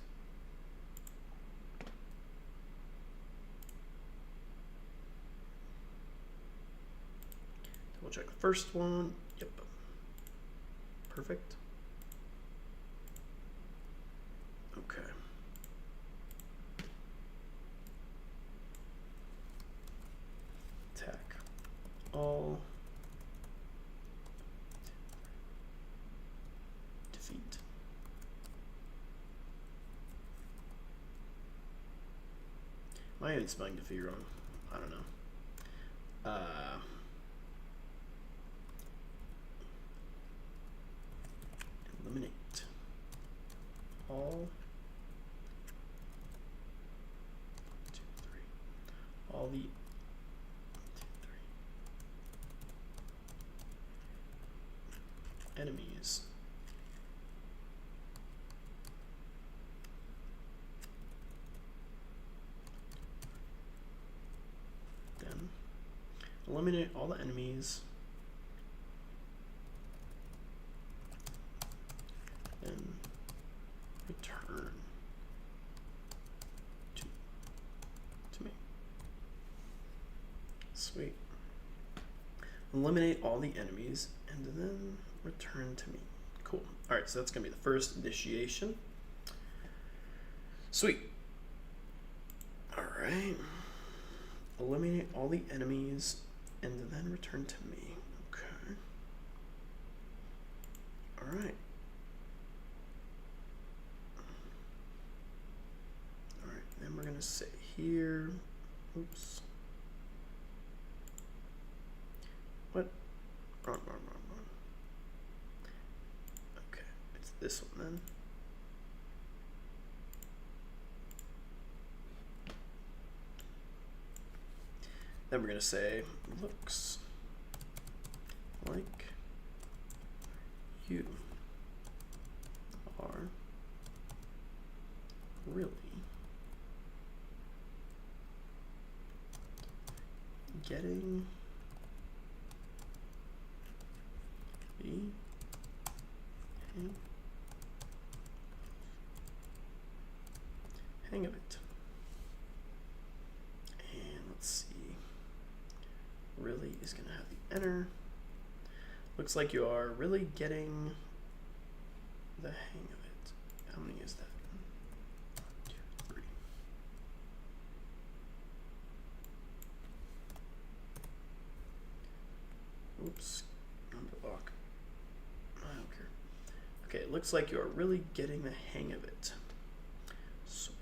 Double check the first one. Yep. Perfect. Okay. Attack all. Defeat. Am I even spelling defeat wrong? I don't know. Eliminate all. 2, 3. All the 2, 3 enemies. Then eliminate all the enemies. Then return to me. Sweet. Eliminate all the enemies and then return to me. Cool. All right, so that's gonna be the first initiation. Sweet. All right. Eliminate all the enemies and then return to me. Okay. All right. All right, then we're gonna say here, oops. What? Wrong. Okay, it's this one then. Then we're gonna say looks like you are really getting the hang of it. And let's see. Really is going to have the enter. Looks like you are really getting the hang of it. How many is that? 1, 2, 3. Oops. Number lock. I don't care. Okay, it looks like you are really getting the hang of it. Sweet.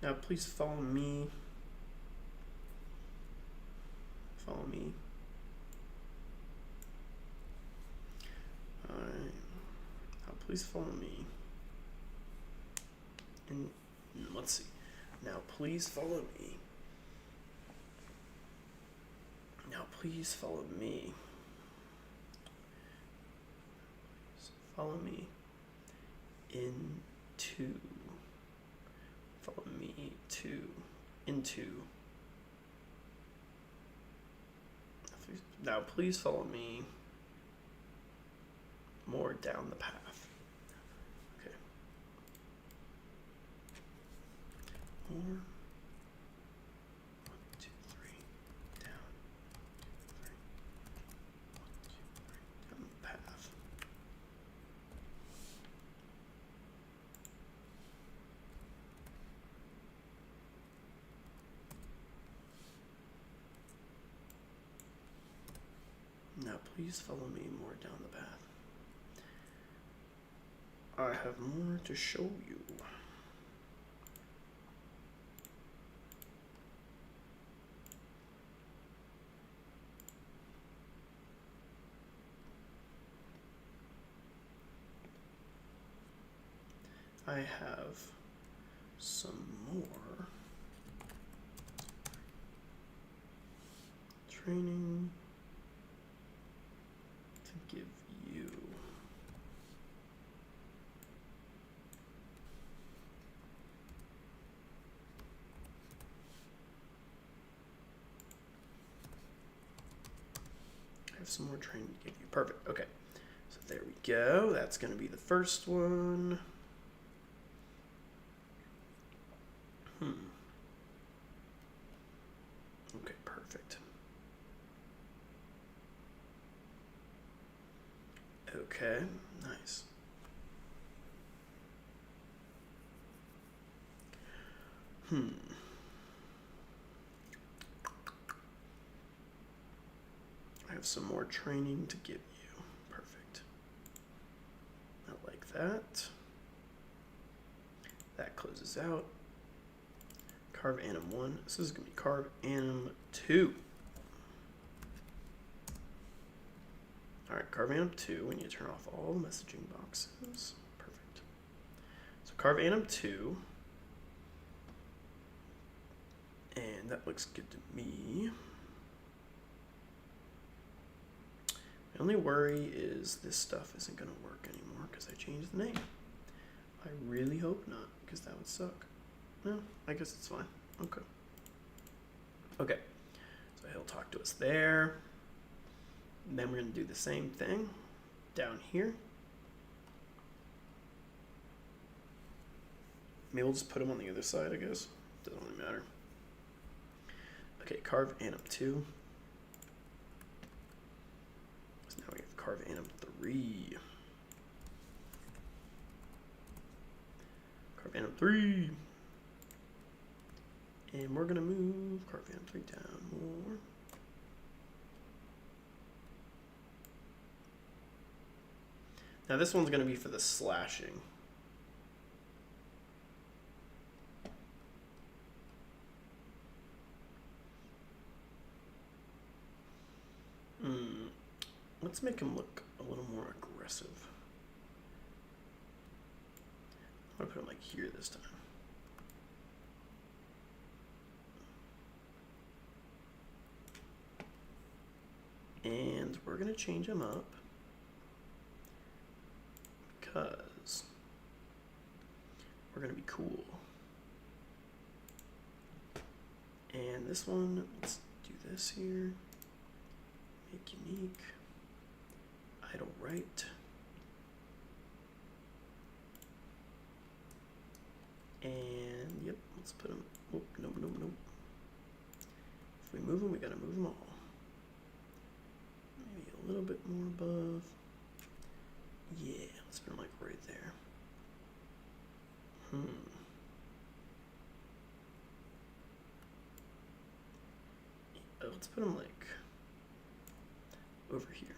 Now please follow me. Follow me. Alright. Now please follow me. And let's see. Now please follow me. Now please follow me. Follow me into. Follow me into. Now please follow me more down the path. Okay. More. 1, 2, 3. Down. 1, 2, 3. 1, 2, 3. Down the path. Now please follow me more down the path. I have more to show you. I have some more training to give you. I have some more training to give you. Perfect. Okay. So there we go. That's going to be the first one. Okay, perfect. Okay, nice. I have some more training to give you. Perfect. I like that. That closes out. Carve anim 1. This is going to be carve anim 2. Alright, carve anim 2. We need to turn off all the messaging boxes. Perfect. So carve anim 2. And that looks good to me. My only worry is this stuff isn't going to work anymore because I changed the name. I really hope not, because that would suck. No, I guess it's fine. Okay. Okay. So he'll talk to us there. And then we're going to do the same thing down here. Maybe we'll just put him on the other side, I guess. Doesn't really matter. Okay, carve anim 2. So now we have carve anim 3. Carve anim 3. And we're going to move carve anim 3 down more. Now this one's going to be for the slashing. Let's make him look a little more aggressive. I'm going to put him like here this time. And we're going to change him up. because we're going to be cool. And this one, let's do this here. Make unique. Idle right. And yep, let's put them. Oh, nope. If we move them, we gotta move them all. Maybe a little bit more above. Yeah, let's put them like right there. Let's put them like over here.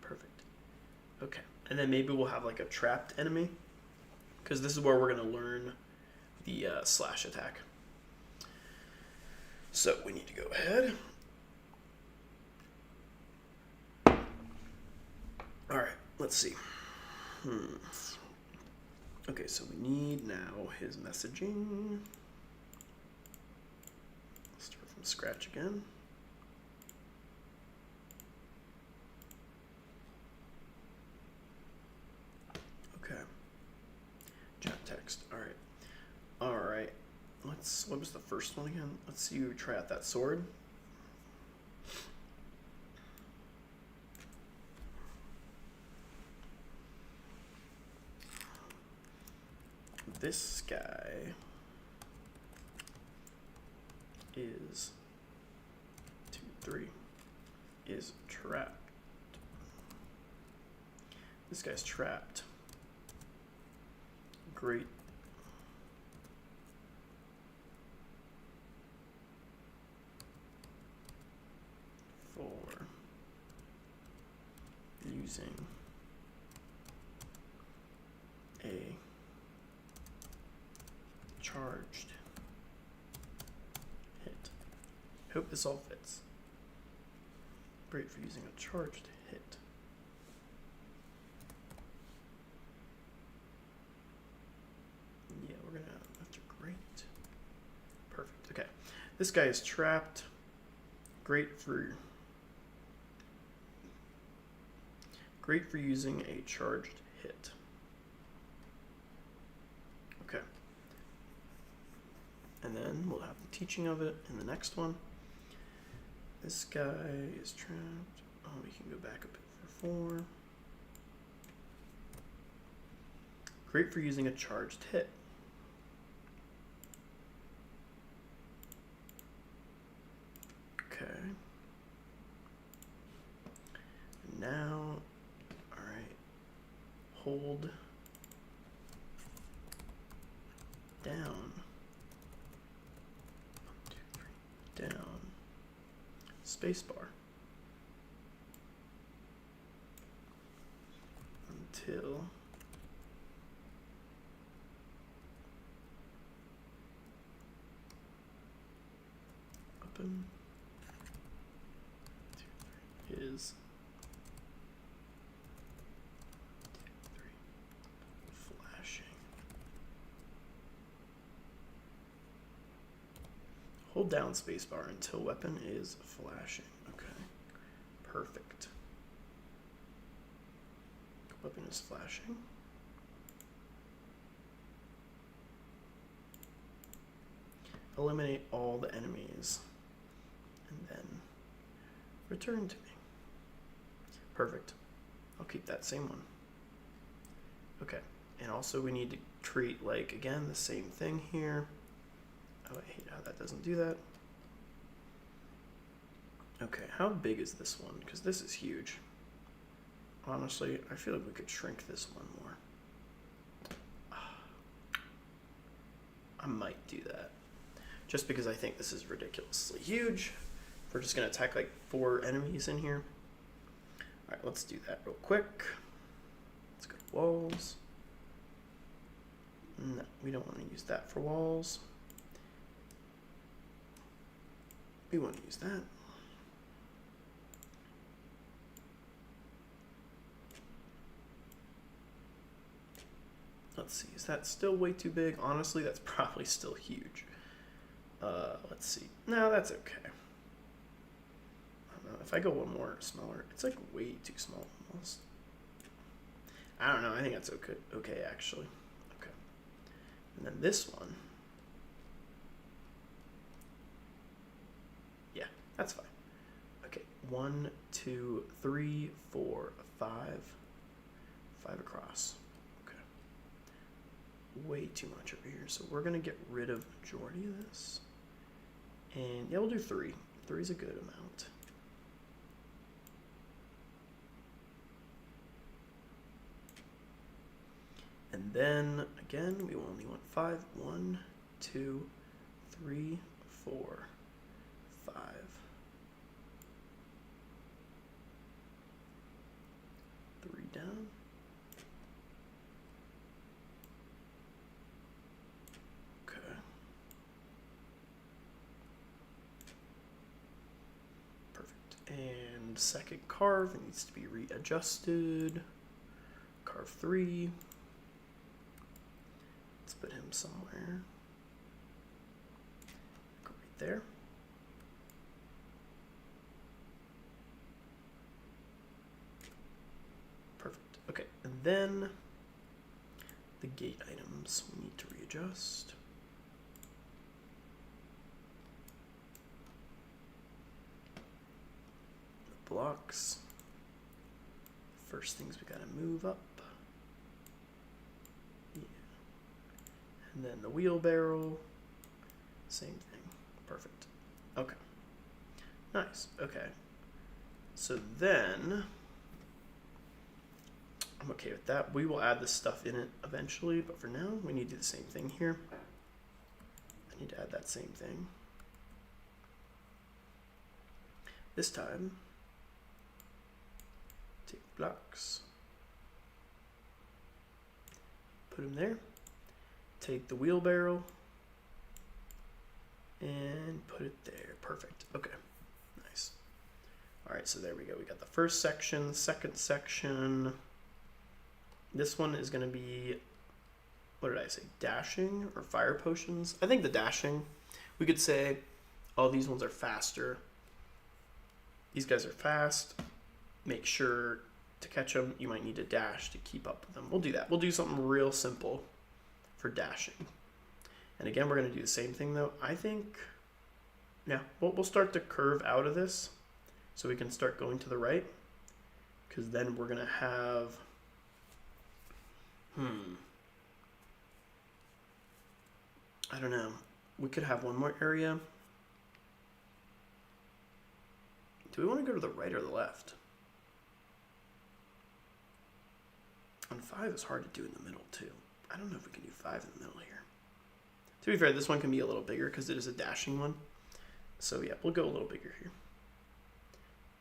Perfect. Okay, and then maybe we'll have like a trapped enemy, because this is where we're going to learn the slash attack. So we need to go ahead. All right, let's see. Okay, so we need now his messaging. Let's start from scratch again. Okay. Chat text. All right. What was the first one again? Let's see you try out that sword. This guy is 2, 3 is trapped. This guy's trapped. Great. For using a charged hit. Hope this all fits. Great for using a charged hit. Yeah, we're gonna have to great. Perfect. Okay. This guy is trapped. Great for using a charged hit. Okay. And then we'll have the teaching of it in the next one. This guy is trapped. Oh, we can go back a bit for 4. Great for using a charged hit. Okay. And now, all right, hold down. 1, 2, 3, down. Spacebar. Until open. Is 2, 3 flashing. Hold down spacebar until weapon is flashing. Okay, perfect. Weapon is flashing. Eliminate all the enemies and then return to me. Perfect. I'll keep that same one. Okay, and also we need to treat, like, again, the same thing here. Oh, I hate how that doesn't do that. Okay, how big is this one? Because this is huge. Honestly, I feel like we could shrink this one more. I might do that. Just because I think this is ridiculously huge. We're just going to attack like 4 enemies in here. Alright, let's do that real quick. Let's go to walls. No, we don't want to use that for walls. We want to use that. Let's see, is that still way too big? Honestly, that's probably still huge. Let's see. No, that's okay. I don't know. If I go one more smaller, it's like way too small almost. I don't know. I think that's okay. Okay, actually. Okay. And then this one. Yeah, that's fine. Okay. 1, 2, 3, 4, 5. 5 across. Okay. Way too much over here. So we're gonna get rid of majority of this. And yeah, we'll do 3. 3 is a good amount. And then again, we only want 5. 1, 2, 3, 4, 5. Three down. Okay. Perfect. And second carve needs to be readjusted. Carve 3. Let's put him somewhere. Go right there. Perfect. Okay, and then the gate items we need to readjust. The blocks. First things we gotta move up. And then the wheelbarrow, same thing. Perfect. Okay. Nice. Okay. So then, I'm okay with that. We will add this stuff in it eventually, but for now, we need to do the same thing here. I need to add that same thing. This time, take blocks, put them there. Take the wheelbarrow and put it there. Perfect. Okay. Nice. All right, so there we go. We got the first section, second section. This one is going to be, what did I say? Dashing or fire potions? I think the dashing. We could say, oh, these ones are faster. These guys are fast. Make sure to catch them. You might need to dash to keep up with them. We'll do that. We'll do something real simple for dashing. And again, we're going to do the same thing though. I think, yeah, we'll start to curve out of this so we can start going to the right, because then we're going to have, I don't know. We could have one more area. Do we want to go to the right or the left? On 5 is hard to do in the middle too. I don't know if we can do 5 in the middle here. To be fair, this one can be a little bigger because it is a dashing one. So yeah, we'll go a little bigger here.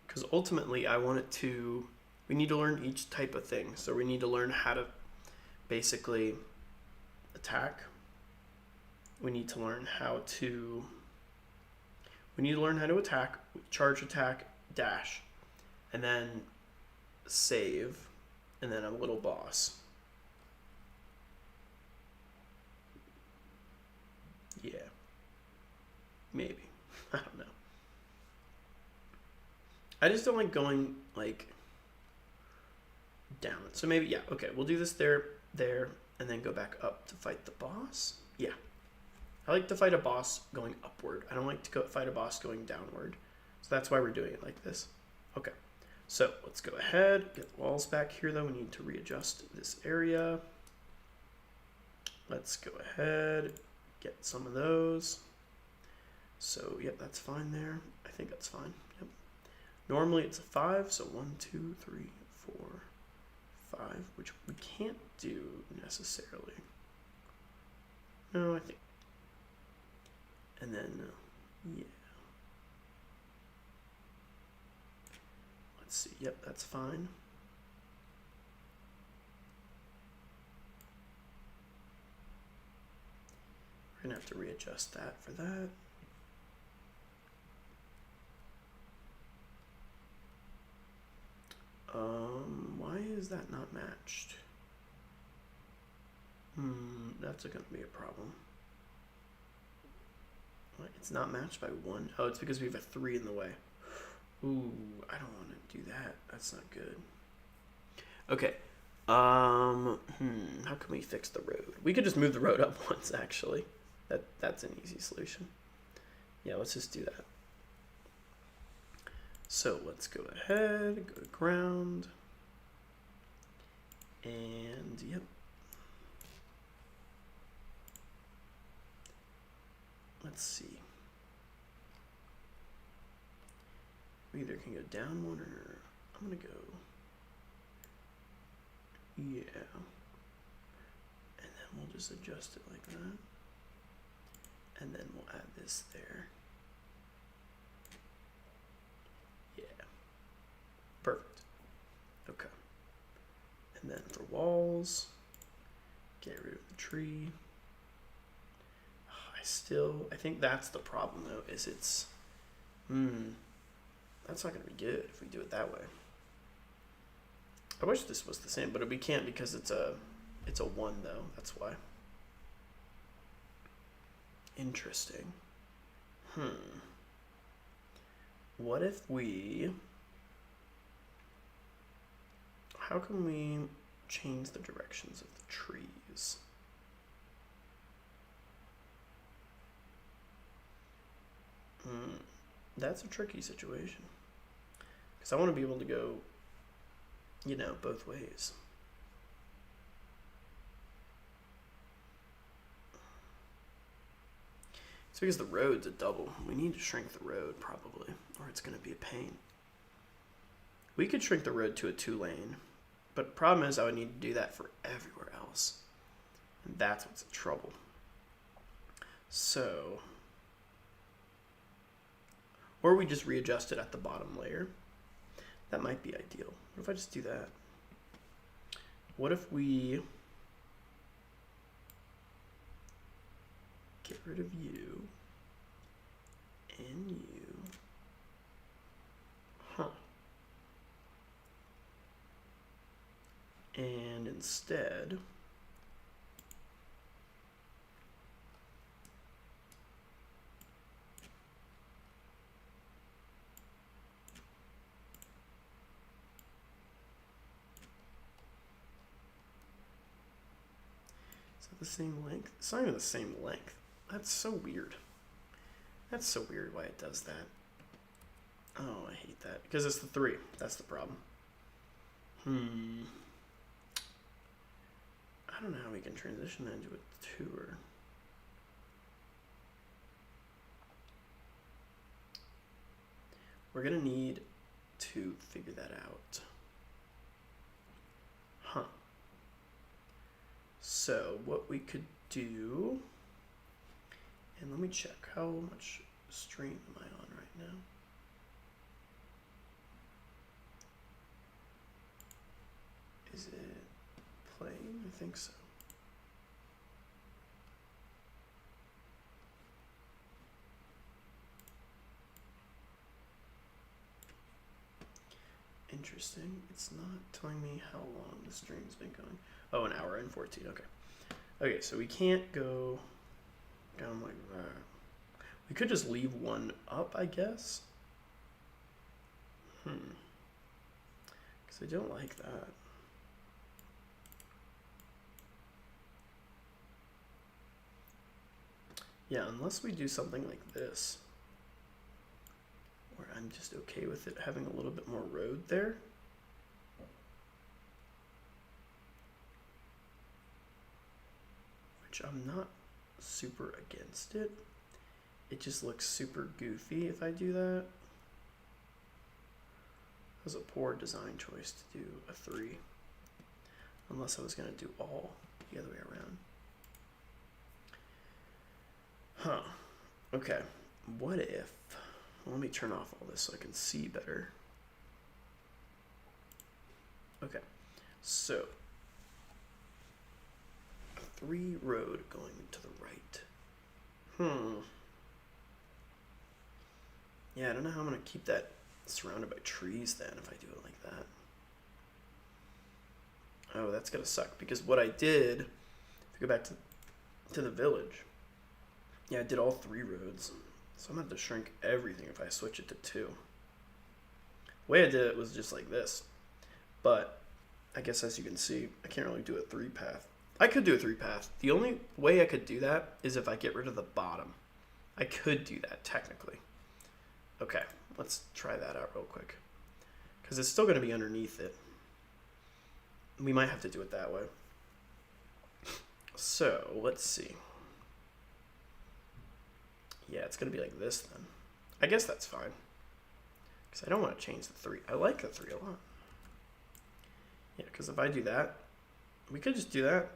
Because ultimately I want it to, we need to learn each type of thing. So we need to learn how to basically attack. We need to learn how to attack, charge attack, dash, and then save, and then a little boss. Yeah. Maybe. I don't know. I just don't like going, like, down. So maybe, yeah, okay, we'll do this there, and then go back up to fight the boss. Yeah. I like to fight a boss going upward. I don't like to fight a boss going downward. So that's why we're doing it like this. Okay. So let's go ahead, get the walls back here though. We need to readjust this area. Let's go ahead, get some of those. So, yep, that's fine there. I think that's fine. Yep. Normally it's a 5, so 1, 2, 3, 4, 5, which we can't do necessarily. No, I think. And then, yeah. Let's see. Yep, that's fine. We're going to have to readjust that for that. Why is that not matched? That's going to be a problem. What? It's not matched by 1. Oh, it's because we have a 3 in the way. Ooh, I don't want to do that. That's not good. Okay, How can we fix the road? We could just move the road up once, actually. That's an easy solution. Yeah, let's just do that. So let's go ahead, go to ground, and yep. Let's see. We either can go down one or I'm gonna go, yeah. And then we'll just adjust it like that. And then we'll add this there. Yeah. Perfect. Okay. And then for walls, get rid of the tree. I think that's the problem though, is it's, that's not gonna be good if we do it that way. I wish this was the same, but we can't because it's a 1 though, that's why. Interesting. What if how can we change the directions of the trees? That's a tricky situation. Because I want to be able to go, both ways. It's because the road's a double. We need to shrink the road, probably, or it's going to be a pain. We could shrink the road to a 2-lane, but the problem is I would need to do that for everywhere else. And that's what's in trouble. So, or we just readjust it at the bottom layer. That might be ideal. What if I just do that? What if we get rid of you and you? And instead, the same length? It's not even the same length. That's so weird. That's so weird why it does that. Oh, I hate that. Because it's the 3. That's the problem. I don't know how we can transition that into a 2-er. We're going to need to figure that out. So what we could do, and let me check how much stream am I on right now. Is it playing? I think so. Interesting. It's not telling me how long the stream's been going. Oh, 1 hour and 14. Okay. Okay, so we can't go down like that. We could just leave one up, I guess. Because I don't like that. Yeah, unless we do something like this, where I'm just okay with it having a little bit more road there. Which I'm not super against it. It just looks super goofy if I do that. It was a poor design choice to do a 3. Unless I was going to do all the other way around. Okay. What if... Let me turn off all this so I can see better. Okay. So... 3 road going to the right. Yeah, I don't know how I'm going to keep that surrounded by trees then if I do it like that. Oh, that's going to suck because what I did, if you go back to the village, yeah, I did all 3 roads. So I'm going to have to shrink everything if I switch it to 2. The way I did it was just like this. But I guess as you can see, I can't really do a 3-path. I could do a 3-path. The only way I could do that is if I get rid of the bottom. I could do that technically. Okay, let's try that out real quick. Because it's still going to be underneath it. We might have to do it that way. So, let's see. Yeah, it's going to be like this then. I guess that's fine. Because I don't want to change the 3. I like the 3 a lot. Yeah, because if I do that, we could just do that.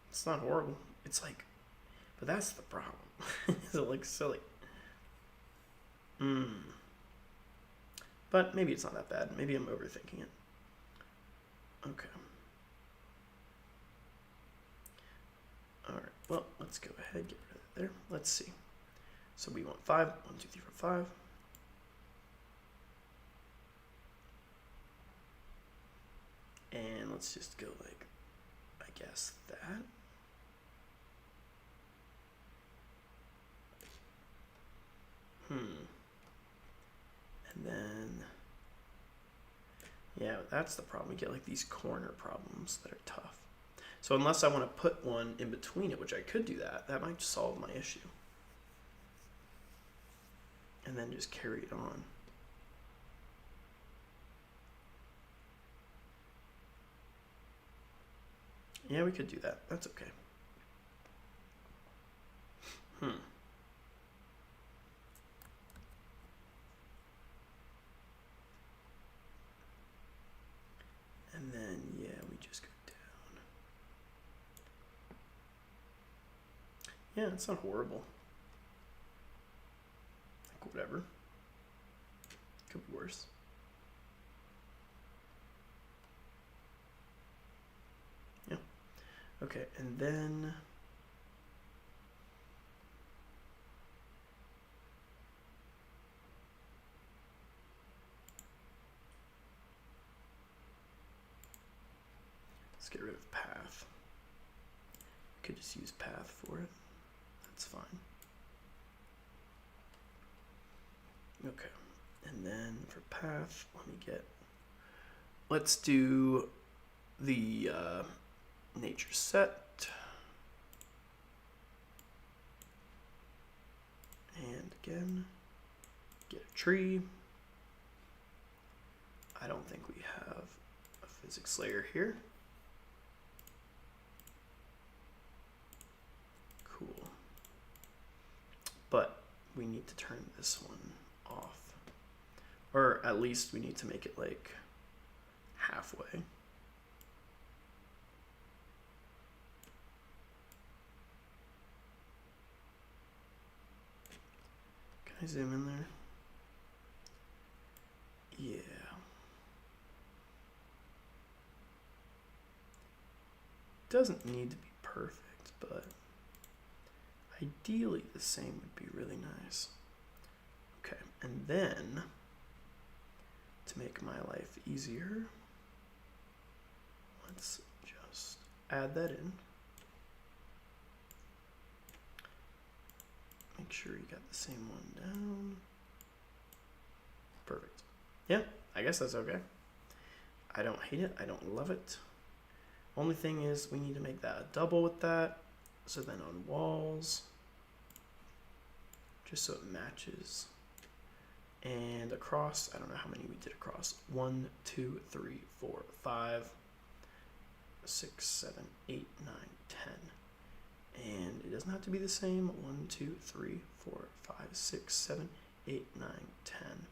It's not horrible. It's like, but that's the problem. It looks silly. But maybe it's not that bad. Maybe I'm overthinking it. Okay. Alright, well, let's go ahead, get rid of it there. Let's see. So we want 5. 1, 2, 3, 4, 5. And let's just go like, I guess that. And then, yeah, that's the problem. We get like these corner problems that are tough. So unless I want to put one in between it, which I could do that, that might solve my issue. And then just carry it on. Yeah, we could do that. That's okay. And then, yeah, we just go down. Yeah, it's not horrible. Like, whatever. Could be worse. Yeah. Okay, and then... let's get rid of path. I could just use path for it. That's fine. Okay, and then for path, let's do the nature set. And again, get a tree. I don't think we have a physics layer here. Cool. But we need to turn this one off. Or at least we need to make it like halfway. Can I zoom in there? Yeah. Doesn't need to be perfect, but ideally the same would be really nice. Okay, and then to make my life easier, let's just add that in. Make sure you got the same one down. Perfect. Yeah, I guess that's okay. I don't hate it. I don't love it. Only thing is we need to make that a double with that. So then on walls, just so it matches. And across, I don't know how many we did across. 1, 2, 3, 4, 5, 6, 7, 8, 9, 10. And it doesn't have to be the same. 1, 2, 3, 4, 5, 6, 7, 8, 9, 10.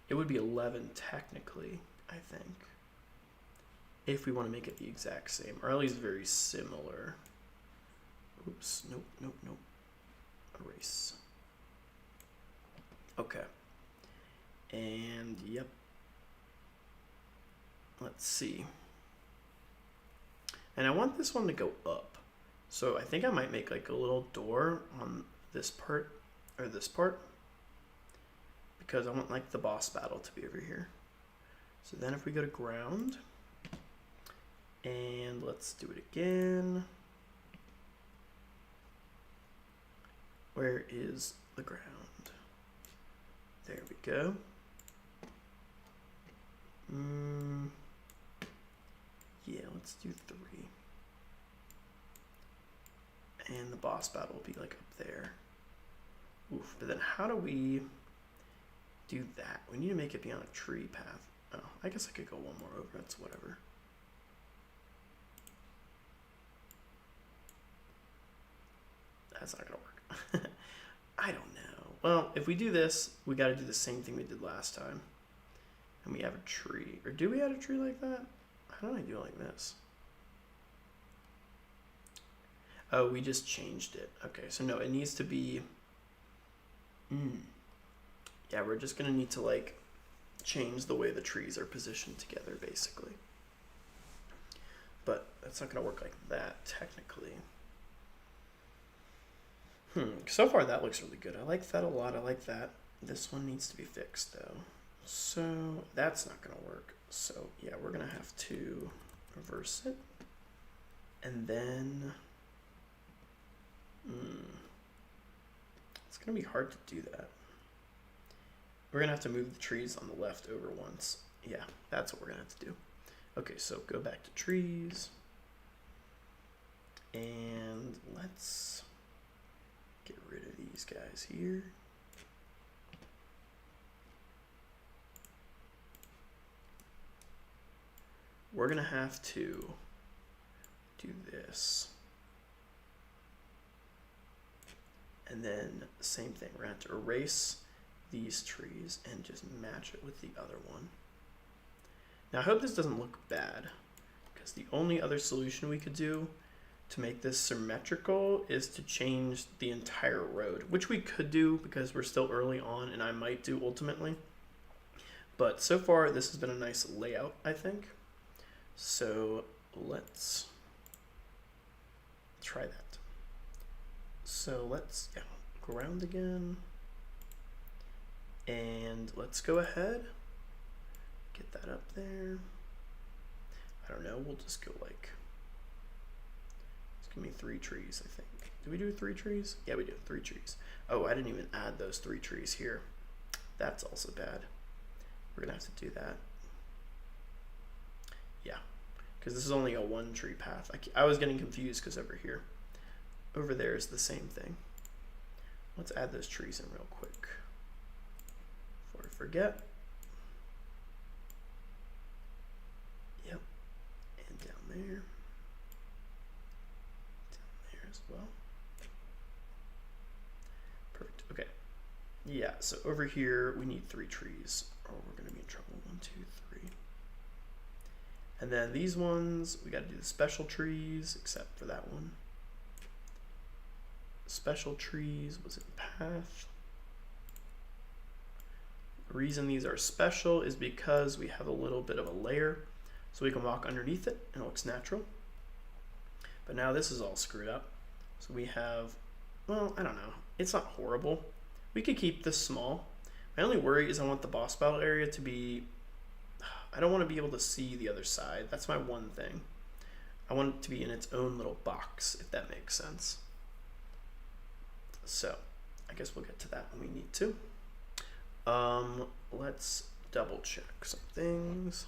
It would be 11 technically, I think. If we want to make it the exact same, or at least very similar. Oops, nope, nope, nope. Erase. Okay. And yep. Let's see. And I want this one to go up. So I think I might make like a little door on this part, or this part. Because I want like the boss battle to be over here. So then if we go to ground, and let's do it again. Where is the ground? There we go. Yeah, let's do 3. And the boss battle will be like up there. Oof, but then how do we do that? We need to make it be on a tree path. Oh, I guess I could go one more over, it's whatever. That's not gonna work. I don't know. Well, if we do this, we gotta do the same thing we did last time. And we have a tree. Or do we have a tree like that? How do I do it like this? Oh, we just changed it. Okay, so no, it needs to be... Yeah, we're just gonna need to like change the way the trees are positioned together, basically. But that's not gonna work like that, technically. So far that looks really good. I like that a lot. I like that. This one needs to be fixed though. So that's not gonna work. So yeah, we're gonna have to reverse it. And then it's gonna be hard to do that. We're gonna have to move the trees on the left over once. Yeah, that's what we're gonna have to do. Okay, so go back to trees. And let's get rid of these guys here. We're gonna have to do this. And then same thing, we're gonna have to erase these trees and just match it with the other one. Now I hope this doesn't look bad, because the only other solution we could do to make this symmetrical is to change the entire road, which we could do because we're still early on, and I might do ultimately. But so far this has been a nice layout, I think. So let's try that. So let's ground again. And let's go ahead, get that up there. I don't know, we'll just go like, it's gonna be 3 trees, I think. Did we do 3 trees? Yeah, we did 3 trees. Oh, I didn't even add those 3 trees here. That's also bad. We're gonna have to do that. Yeah, because this is only a 1 tree path. I was getting confused because over there is the same thing. Let's add those trees in real quick before I forget. Yep, and down there as well. Perfect. Okay. Yeah. So over here we need 3 trees, or we're gonna be in trouble. 1, 2, 3. And then these ones we got to do the special trees, except for that one. Special trees was in path. The reason these are special is because we have a little bit of a layer, so we can walk underneath it and it looks natural. But now this is all screwed up. So we have, well, I don't know. It's not horrible. We could keep this small. My only worry is I want the boss battle area to be, I don't want to be able to see the other side. That's my one thing. I want it to be in its own little box, if that makes sense. So I guess we'll get to that when we need to. Let's double check some things.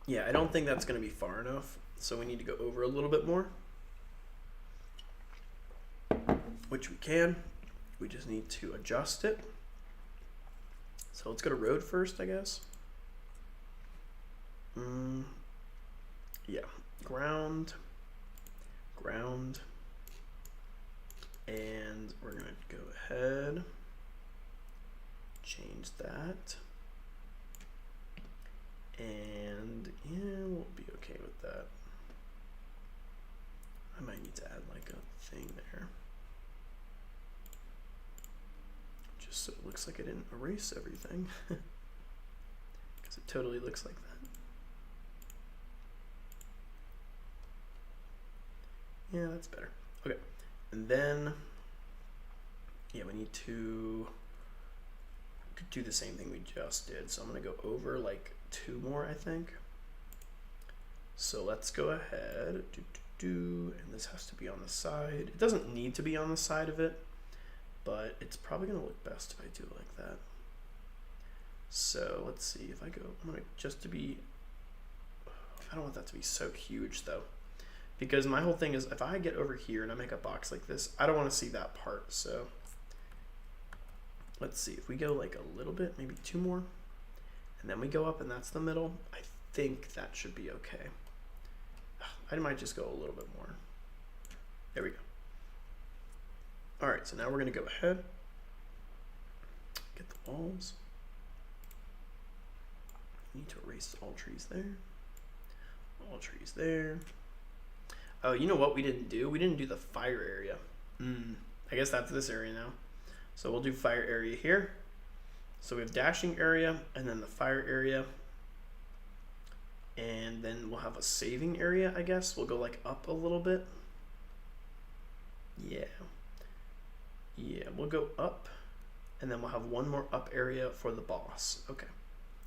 Yeah, I don't think that's going to be far enough, so we need to go over a little bit more, which we can. We just need to adjust it. So let's go to road first, I guess. Yeah, ground, and we're gonna go ahead, change that, and yeah, we'll be okay with that. I might need to add like a thing there, just so it looks like I didn't erase everything, because it totally looks like that. Yeah, that's better. Okay, and then, yeah, we need to do the same thing we just did. So I'm gonna go over like 2 more, I think. So let's go ahead, and this has to be on the side. It doesn't need to be on the side of it, but it's probably gonna look best if I do it like that. So let's see if I go, I'm gonna just to be, I don't want that to be so huge though, because my whole thing is if I get over here and I make a box like this, I don't want to see that part. So let's see if we go like a little bit, maybe 2 more, and then we go up and that's the middle. I think that should be okay. I might just go a little bit more. There we go. All right, so now we're gonna go ahead, get the walls. We need to erase all trees there. All trees there. Oh, you know what we didn't do? We didn't do the fire area. I guess that's this area now. So we'll do fire area here. So we have dashing area and then the fire area. And then we'll have a saving area, I guess. We'll go like up a little bit. Yeah. Yeah, we'll go up and then we'll have one more up area for the boss. Okay.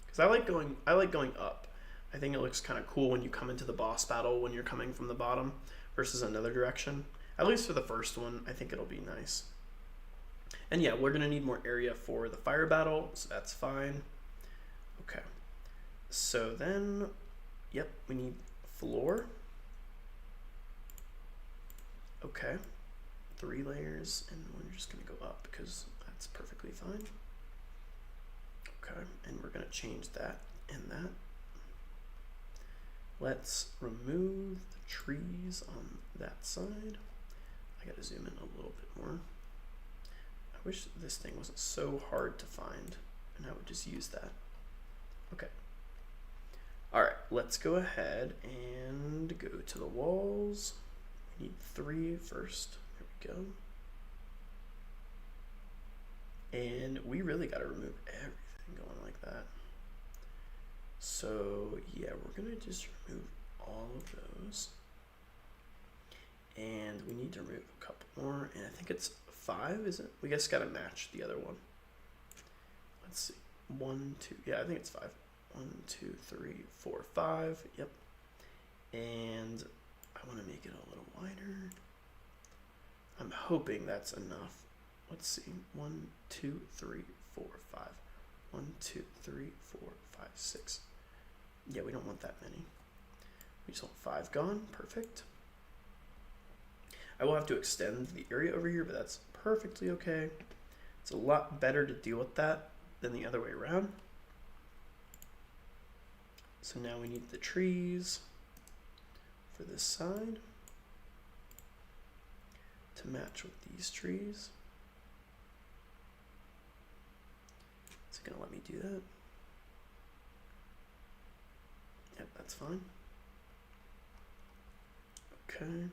Because I like going up. I think it looks kind of cool when you come into the boss battle when you're coming from the bottom versus another direction. At least for the first one, I think it'll be nice. And yeah, we're going to need more area for the fire battle, so that's fine. Okay. So then, yep, we need floor. Okay. 3 layers, and we're just going to go up because that's perfectly fine. Okay, and we're going to change that and that. Let's remove the trees on that side. I got to zoom in a little bit more. I wish this thing wasn't so hard to find, and I would just use that. Okay. All right, let's go ahead and go to the walls. We need 3 first. There we go. And we really got to remove everything going like that. So yeah, we're gonna just remove all of those. And we need to remove a couple more, and I think it's 5, is it? We just gotta match the other one. Let's see. 1, 2, yeah, I think it's 5. 1, 2, 3, 4, 5. Yep. And I want to make it a little wider. I'm hoping that's enough. Let's see. 1, 2, 3, 4, 5. 1, 2, 3, 4, 5, 6. Yeah, we don't want that many. We just want 5 gone. Perfect. I will have to extend the area over here, but that's perfectly okay. It's a lot better to deal with that than the other way around. So now we need the trees for this side to match with these trees. Is it gonna let me do that? Yep, that's fine. Okay.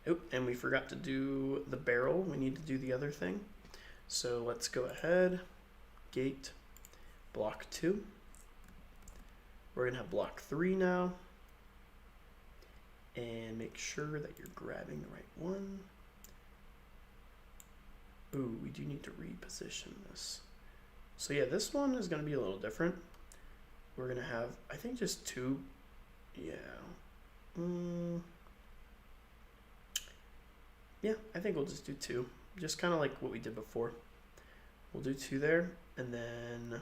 Oh, and we forgot to do the barrel. We need to do the other thing. So let's go ahead. Gate, block 2. We're gonna have block 3 now. And make sure that you're grabbing the right one. Ooh, we do need to reposition this. So yeah, this one is gonna be a little different. We're gonna have, I think, just 2. Yeah. Yeah, I think we'll just do 2. Just kind of like what we did before. We'll do 2 there, and then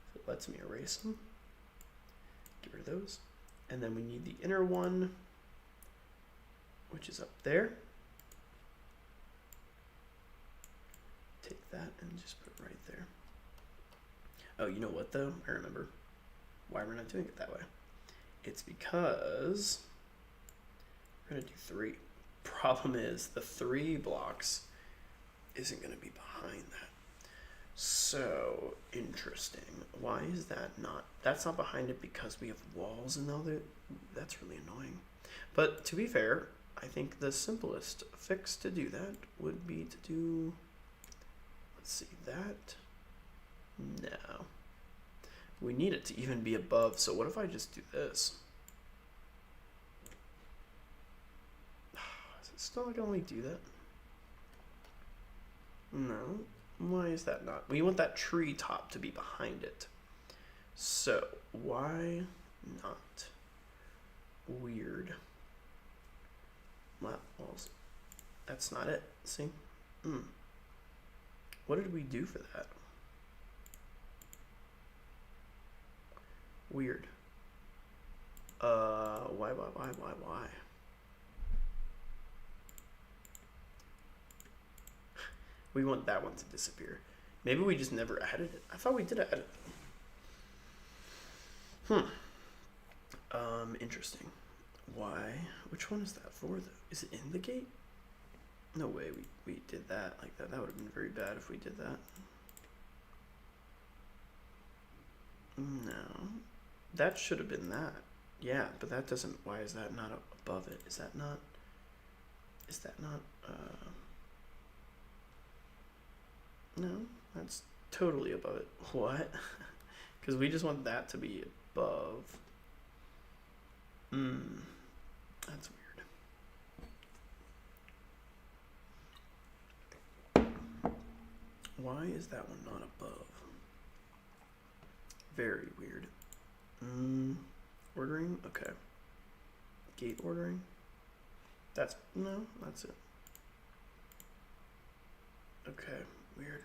if it lets me erase them, get rid of those. And then we need the inner one, which is up there. Take that and just put it right there. Oh, you know what though? I remember why we're not doing it that way. It's because we're gonna do 3. Problem is the 3 blocks isn't gonna be behind that. So interesting. Why is that not? That's not behind it because we have walls and all that. That's really annoying. But to be fair, I think the simplest fix to do that would be to do, let's see, that. No. We need it to even be above. So what if I just do this? Is it still not gonna only do that? No. Why is that not? We want that tree top to be behind it. So why not? Weird. Well, that's not it. See? What did we do for that? Weird. Why? We want that one to disappear. Maybe we just never added it. I thought we did add it. Interesting. Why? Which one is that for, though? Is it in the gate? No way we did that like that. That would have been very bad if we did that. No. That should have been that. Yeah, but that doesn't... Why is that not above it? Is that not... No, that's totally above it. What? Because we just want that to be above. That's weird. Why is that one not above? Very weird. Ordering? Okay. Gate ordering? That's it. Okay, weird.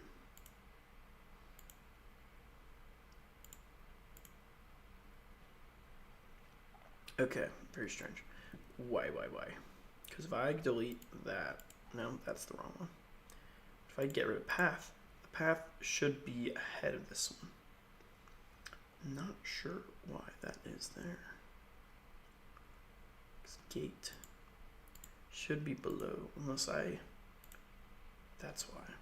Okay, very strange. Why? Because if I delete that, no, that's the wrong one. If I get rid of path, the path should be ahead of this one. Not sure why that is there. Gate should be below, unless that's why.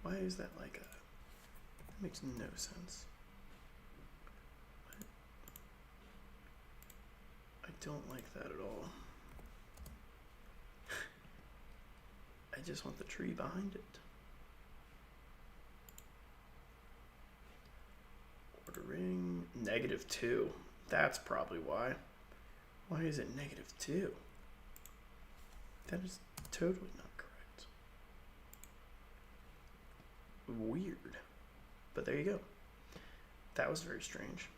Why is that like a... That makes no sense. I don't like that at all. I just want the tree behind it. Ordering -2. That's probably why. Why is it -2? That is totally not correct. Weird. But there you go. That was very strange.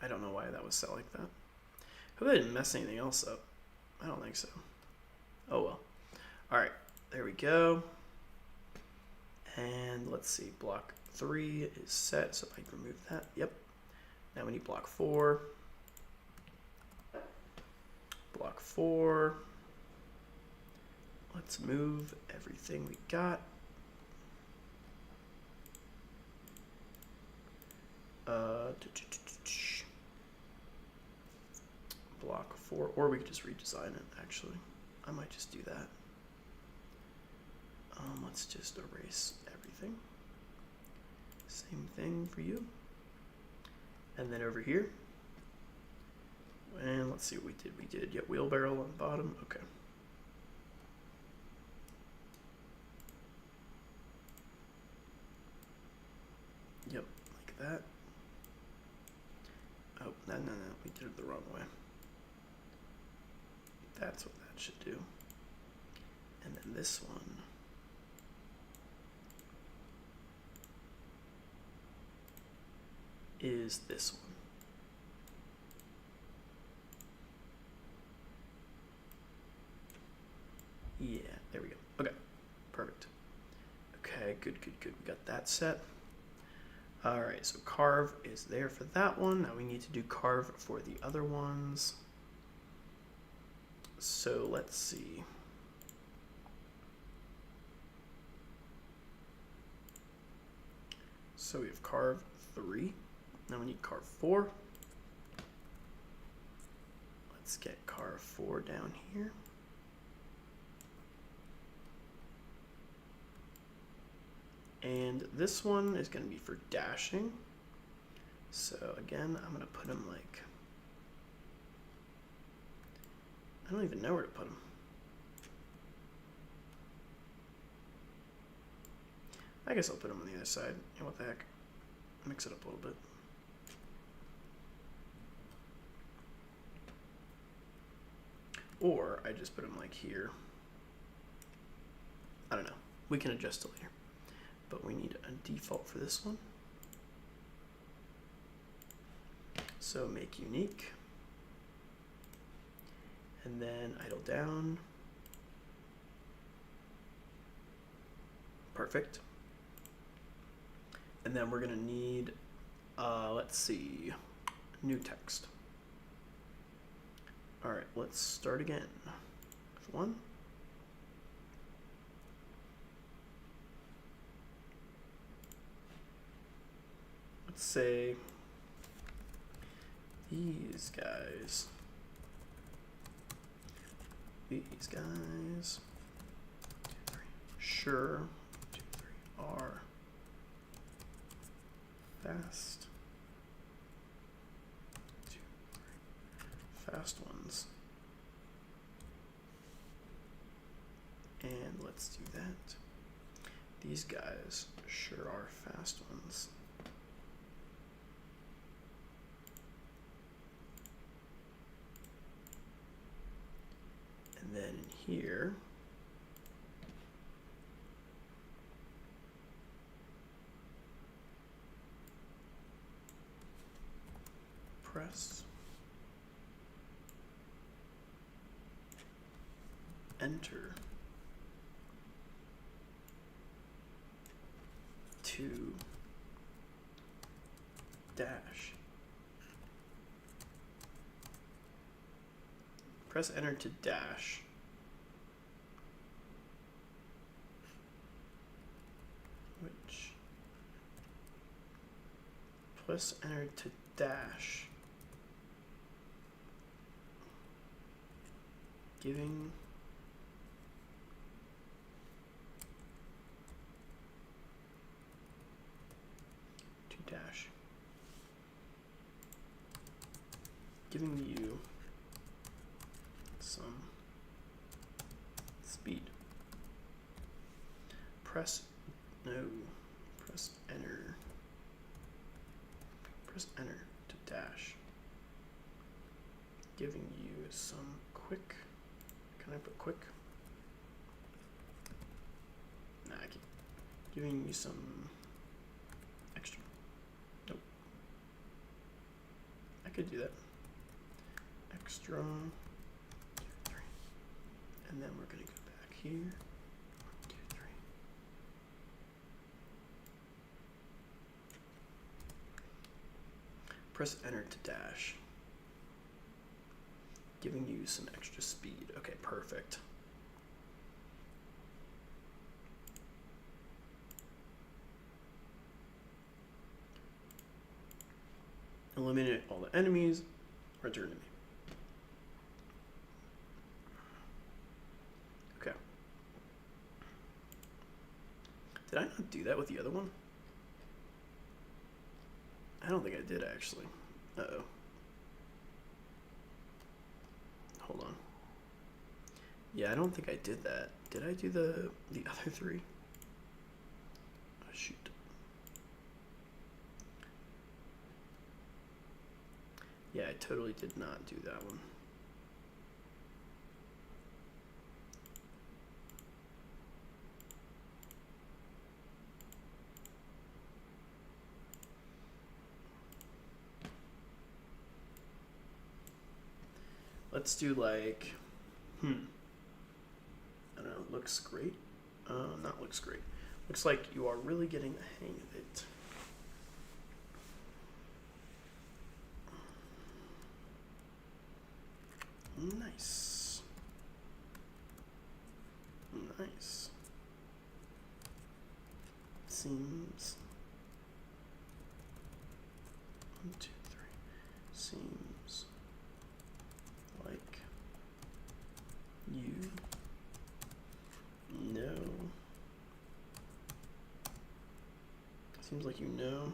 I don't know why that was set like that. Hope I didn't mess anything else up. I don't think so. Oh well. Alright, there we go. And let's see, block 3 is set, so I can remove that. Yep. Now we need block 4. Block 4. Let's move everything we got. Block 4, or we could just redesign it, actually. I might just do that. Let's just erase everything. Same thing for you. And then over here. And let's see what we did. We did, wheelbarrow on the bottom. Okay. Yep, like that. Oh, no, we did it the wrong way. That's what that should do. And then this one is this one. Yeah, there we go. Okay, perfect. Okay, good. We got that set. All right, so carve is there for that one. Now we need to do carve for the other ones. So let's see. So we have carve 3. Now we need carve 4. Let's get carve 4 down here. And this one is going to be for dashing. So again, I'm going to put him like... I don't even know where to put him. I guess I'll put him on the other side. Yeah, what the heck? Mix it up a little bit. Or I just put him like here. I don't know. We can adjust it later. But we need a default for this one. So make unique. And then idle down. Perfect. And then we're gonna need, let's see, new text. All right, let's start again. F1. Let's say these guys. These guys. 2, 3. Sure. 2, 3 are fast. 2, 3 fast ones. And let's do that. These guys sure are fast ones. And then in here, press enter to dash. Press enter to dash. Which press enter to dash. Giving to dash. Giving you some speed. Press enter. Press enter to dash. Giving you some quick. Can I put quick? Nah, I can't. Giving you some extra. Nope. I could do that. Extra. 2, 3. And then we're gonna go back here. 1, 2, 3. Press enter to dash. Giving you some extra speed. Okay, perfect. Eliminate all the enemies. Return to me. Okay. Did I not do that with the other one? I don't think I did, actually. Uh-oh. Hold on. Yeah, I don't think I did that. Did I do the other 3? Oh, shoot. Yeah, I totally did not do that one. Let's do like, I don't know, looks great. Not looks great. Looks like you are really getting the hang of it. Nice. Nice. Seems. 1, 2, 3. Seems like you know. Seems like you know.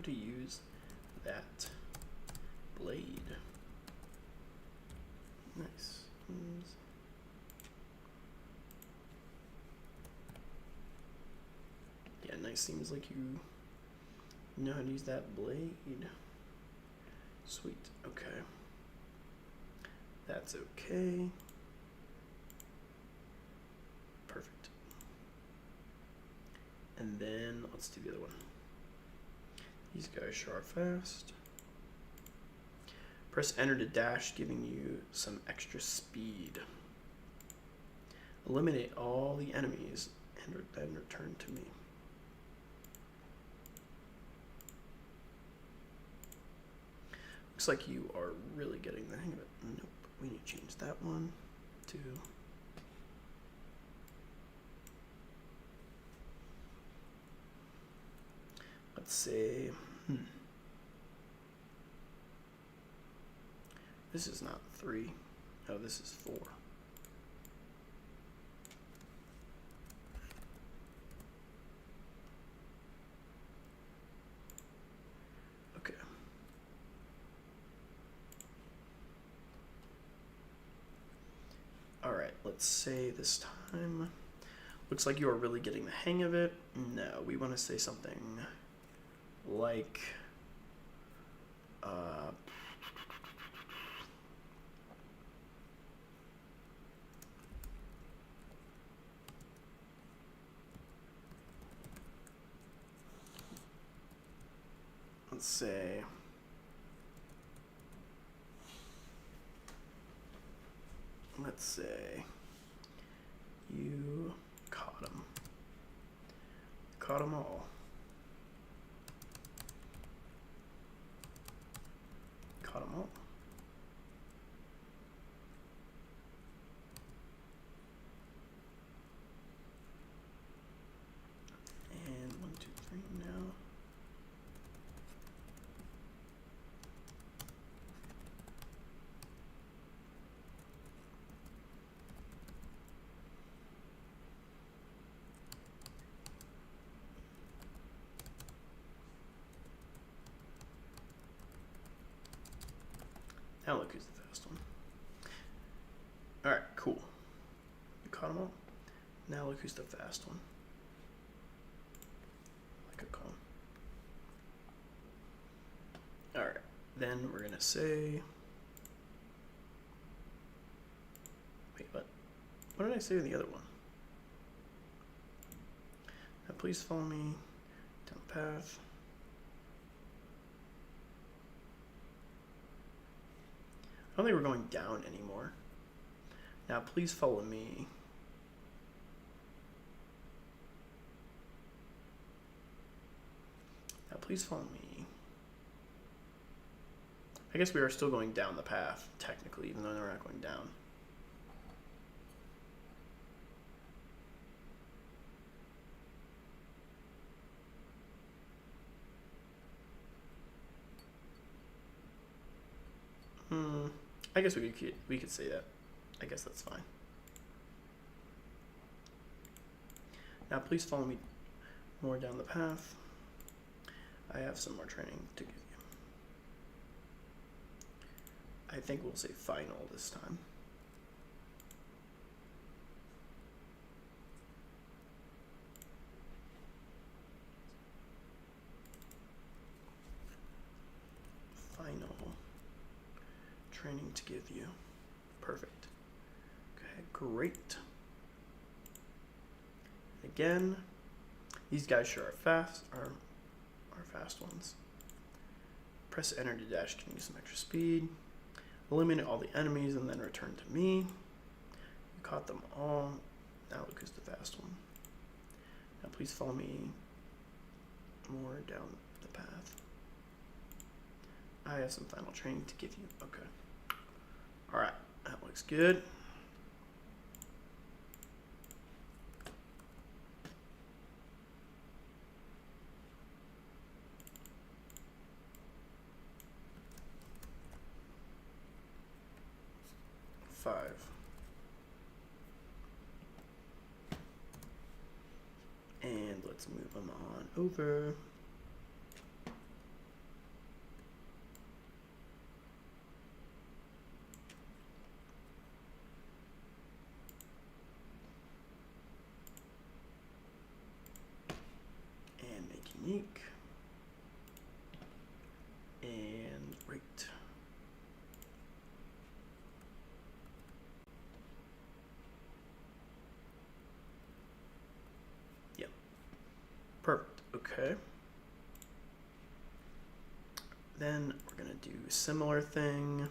To use that blade. Nice. Yeah, nice. Seems like you know how to use that blade. Sweet. Okay. That's okay. Perfect. And then let's do the other one. These guys sure are fast. Press enter to dash, giving you some extra speed. Eliminate all the enemies and then return to me. Looks like you are really getting the hang of it. Nope, we need to change that one to... Let's say, this is not 3. No, this is 4. Okay. All right, let's say this time, looks like you are really getting the hang of it. No, we want to say something like, let's say, you caught them. Caught them all. Caught them all. And 1, 2, 3 now. Now look who's the fast one. Alright, cool. You caught them all. Now look who's the fast one. Like a cone. Alright, then we're gonna say... Wait, what? What did I say to the other one? Now please follow me down the path. I don't think we're going down anymore. Now please follow me. Now please follow me. I guess we are still going down the path, technically, even though we're not going down. I guess we could say that. I guess that's fine. Now please follow me more down the path. I have some more training to give you. I think we'll say final this time. Final training to give you. Perfect. Okay, great. Again, these guys sure are fast, are fast ones. Press enter to dash, can use some extra speed. Eliminate all the enemies and then return to me. You caught them all. Now look who's the fast one. Now please follow me more down the path. I have some final training to give you. Okay. Alright, that looks good. Five. And let's move them on over. And make unique. And rate. Perfect, okay. Then we're gonna do a similar thing.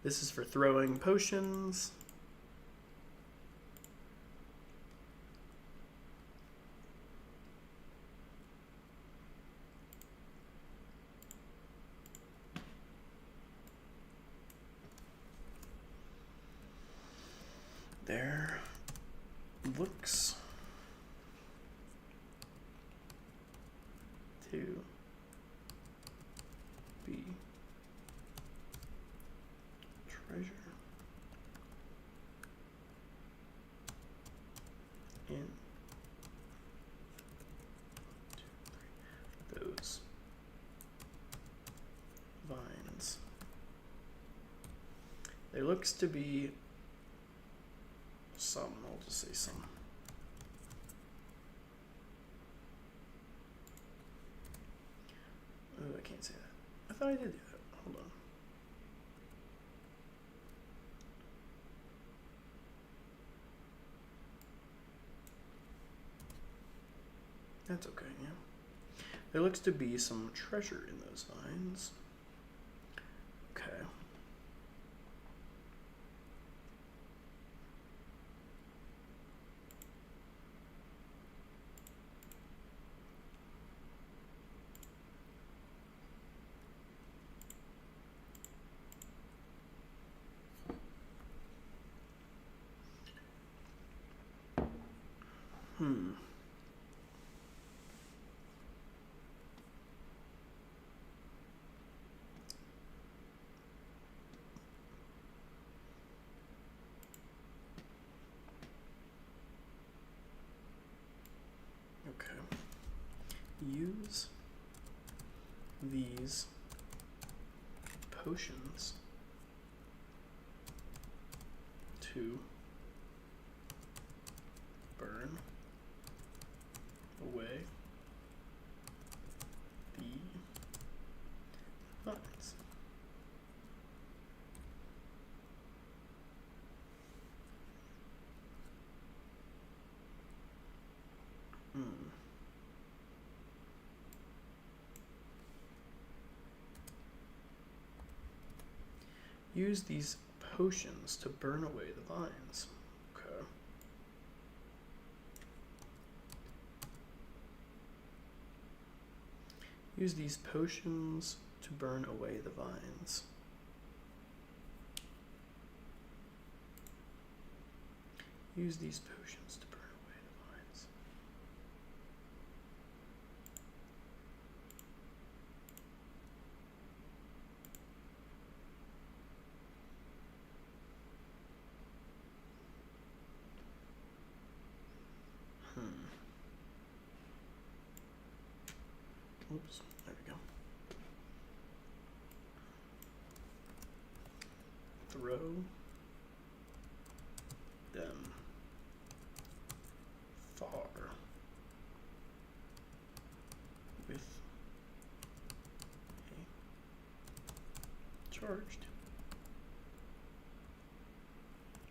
This is for throwing potions. looks to be treasure in those vines. There looks to be some, I'll just say some. Oh, I can't say that. I thought I did do that. Hold on. That's okay, yeah. There looks to be some treasure in those vines. Okay. Okay. Use these potions to burn away the vines. Use these potions to burn away the vines. Okay. Use these potions to burn away the vines. Use these potions to burn away the vines. Oops, there we go. Throw them far with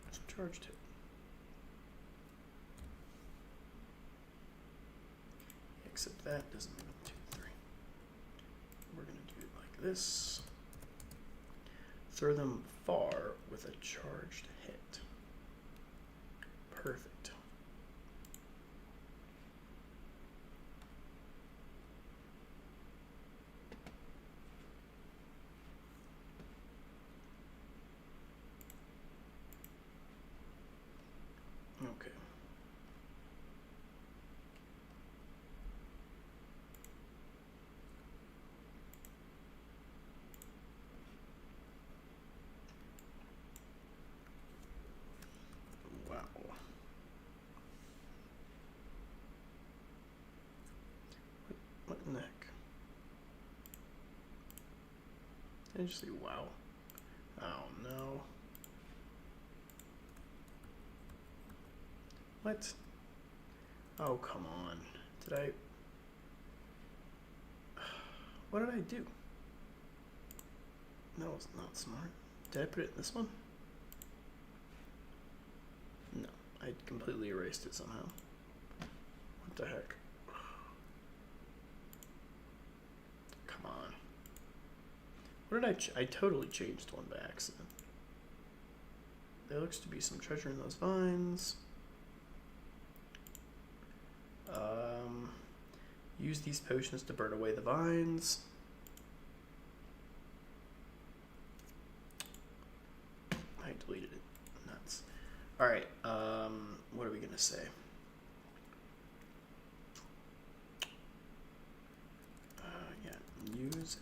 a charged hit. Except that doesn't mean 2, 3. We're going to do it like this. Throw them far with a charged hit. Perfect. Okay. Wow. What in the heck? Did I just say wow? Oh no. What? Oh, come on. Did I? What did I do? That was not smart. Did I put it in this one? No, I completely erased it somehow. What the heck? Come on. What did I totally changed one by accident. There looks to be some treasure in those vines. Use these potions to burn away the vines. I deleted it. Nuts. Alright, what are we gonna to say? Yeah, use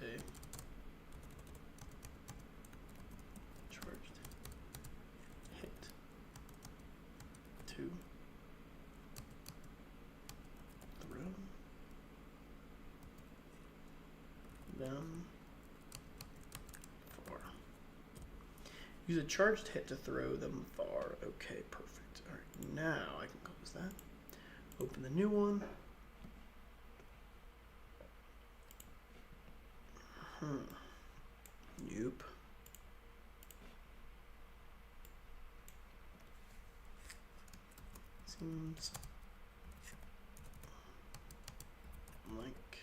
a charged hit to throw them far. Use a charged hit to throw them far. Okay, perfect. All right, now I can close that. Open the new one. Nope. Seems like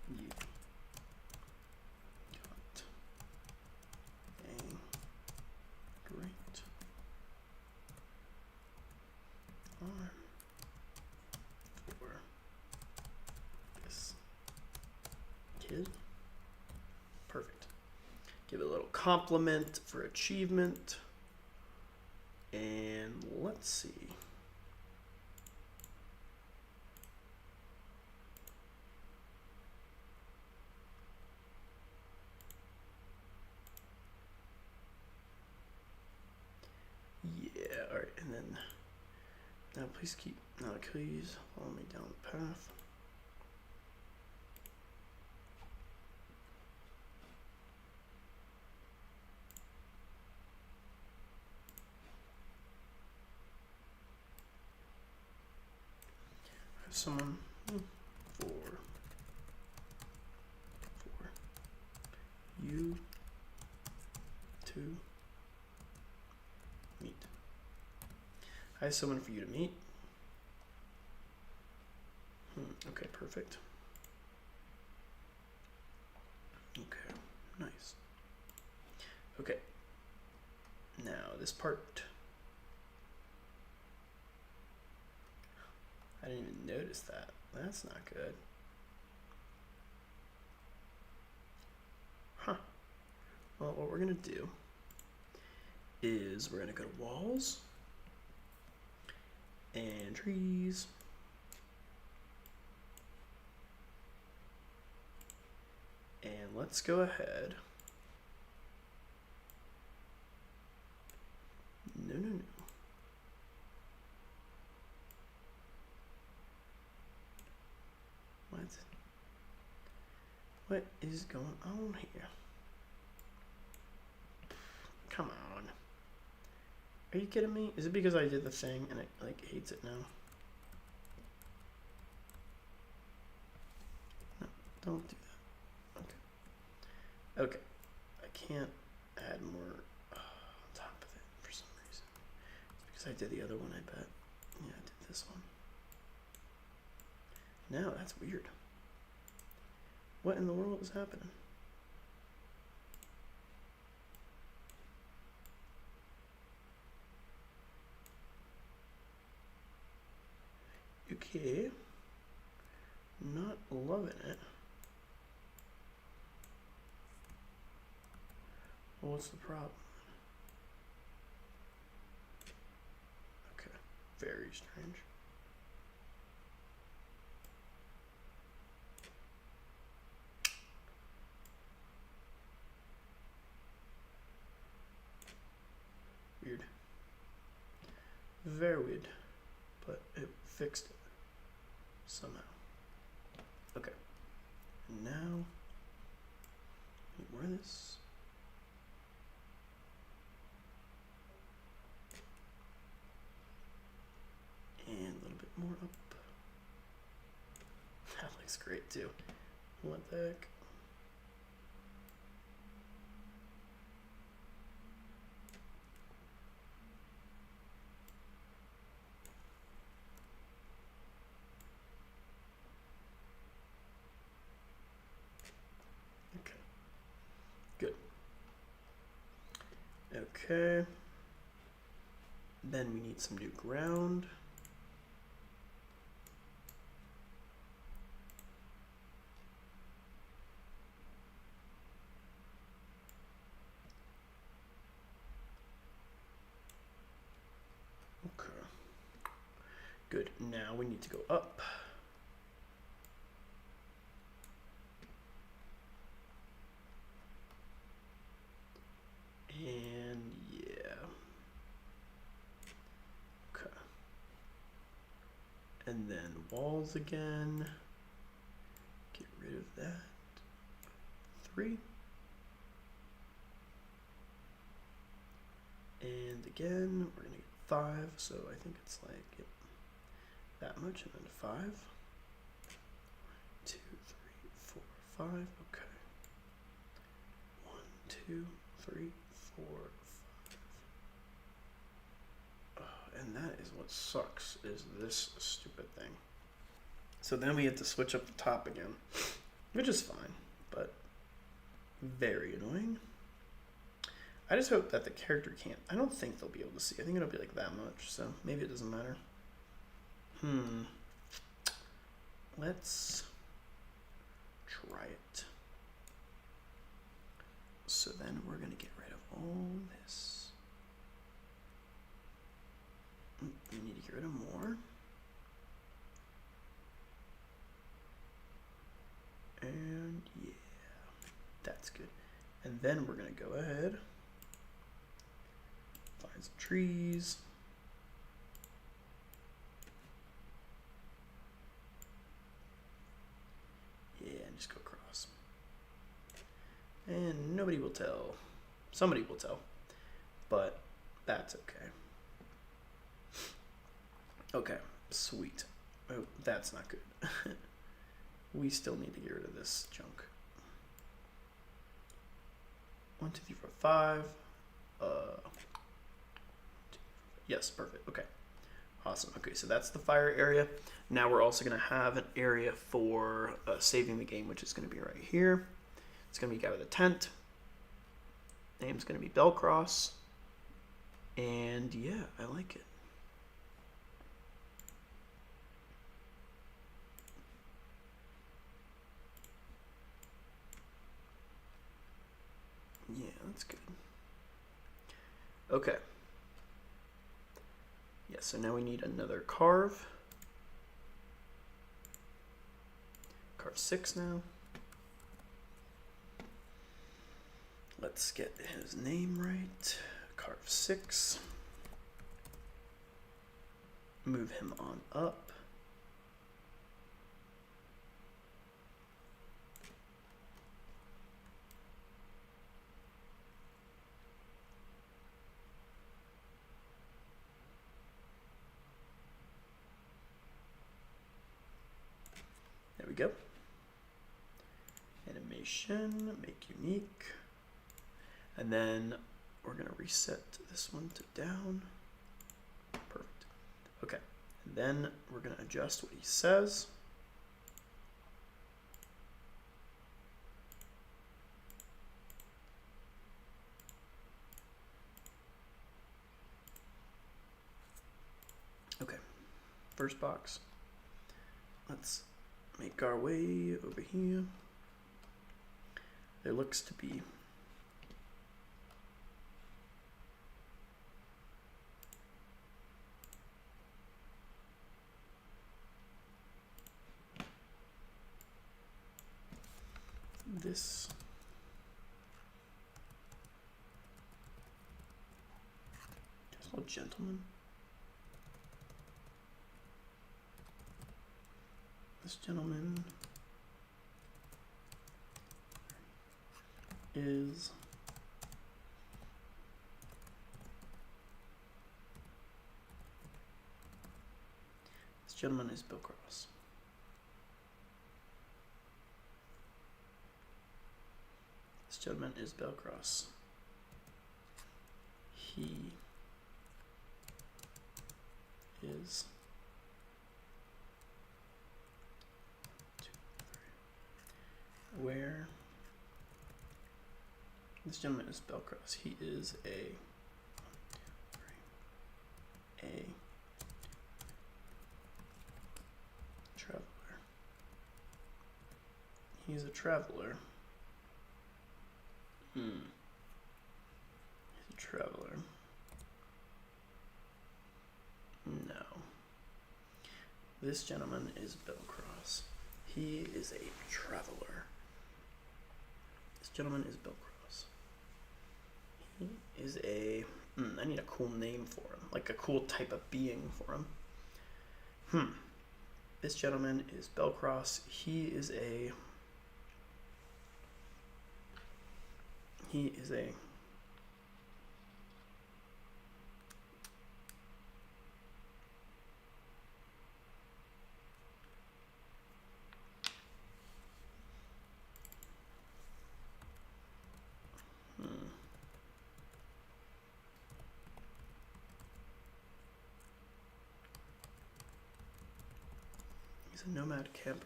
you got a great arm for this kid. Perfect. Give it a little compliment for achievement. And let's see. Yeah, all right, and then now please follow me down the path. Someone for you to meet. I have someone for you to meet. Okay, perfect. Okay, nice. Okay, now this part. I didn't even notice that. That's not good. Huh. Well, what we're gonna do is we're gonna go to walls and trees. And let's go ahead. No. What is going on here? Come on. Are you kidding me? Is it because I did the thing and it like hates it now? No, don't do that. Okay. I can't add more on top of it for some reason. It's because I did the other one, I bet. Yeah, I did this one. No, that's weird. What in the world is happening? Okay. Not loving it. Well, what's the problem? Okay. Very strange. Weird. Very weird. But it fixed it somehow. Okay. And now, where this? And a little bit more up. That looks great too. What the heck? Okay. Then we need some new ground. Good. Now we need to go up. And yeah. Okay. And then walls again. Get rid of that. 3. And again, we're gonna get 5, so I think it's like, yep, that much, and then 5. 2, 3, 4, 5, okay. 1, 2, 3, 4, 5. And that is what sucks, is this stupid thing. So then we have to switch up the top again, which is fine, but very annoying. I just hope that the character can't. I don't think they'll be able to see. I think it'll be like that much, so maybe it doesn't matter. Let's try it. So then we're going to get rid of all this. We need to get rid of more. And yeah, that's good. And then we're going to go ahead, find some trees. Yeah, and just go across. And nobody will tell. Somebody will tell, but that's okay. Okay, sweet. Oh, that's not good. We still need to get rid of this junk. 1, 2, 3, 4, 5. Yes, perfect. Okay, awesome. Okay, so that's the fire area. Now we're also going to have an area for saving the game, which is going to be right here. It's going to be guy with a tent. Name's going to be Bellcross. And yeah, I like it. Yeah, that's good. Okay. Yeah, so now we need another carve. Carve 6 now. Let's get his name right. Carve 6. Move him on up. There we go. Animation, make unique. And then we're going to reset this one to down. Perfect. Okay. And then we're going to adjust what he says. Okay. First box. Let's make our way over here. There looks to be this. This little gentleman. This gentleman is Bellcross. This gentleman is Bellcross. He is where this gentleman is Bellcross. He is a traveler. He's a traveler. He's a traveler. No. This gentleman is Bellcross. He is a traveler. This gentleman is Bellcross. He is a... I need a cool name for him. Like a cool type of being for him. This gentleman is Bellcross. He is a... He's a nomad camper.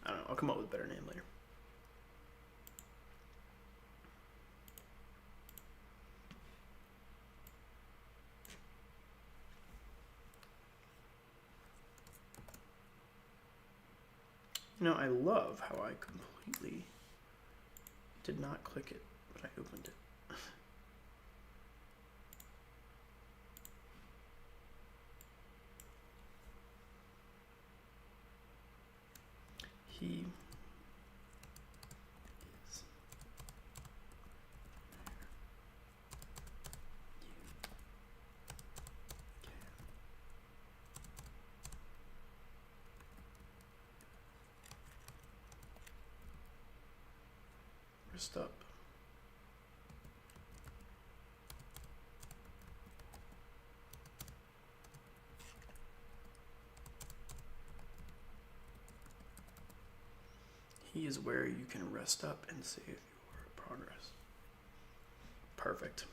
I don't know. I'll come up with a better name later. You know, I love how I completely did not click it, but I opened it. He is wrist up. He is where you can rest up and save your progress. Perfect.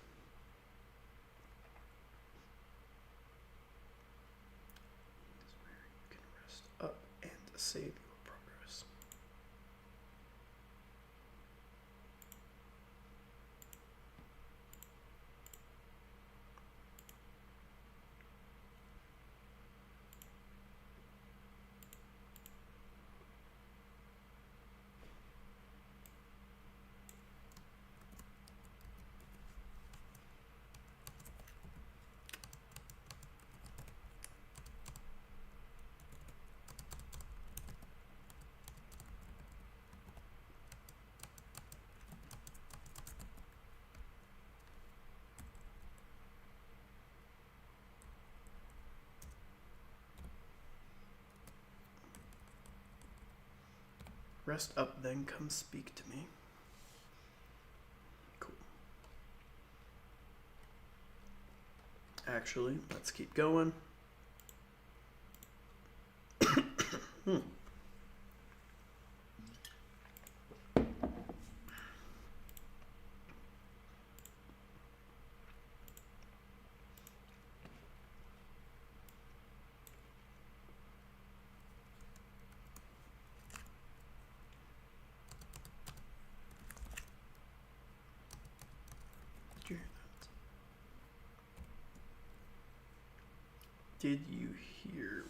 He is where you can rest up and save your progress. Rest up, then come speak to me. Cool. Actually, let's keep going. Did you hear?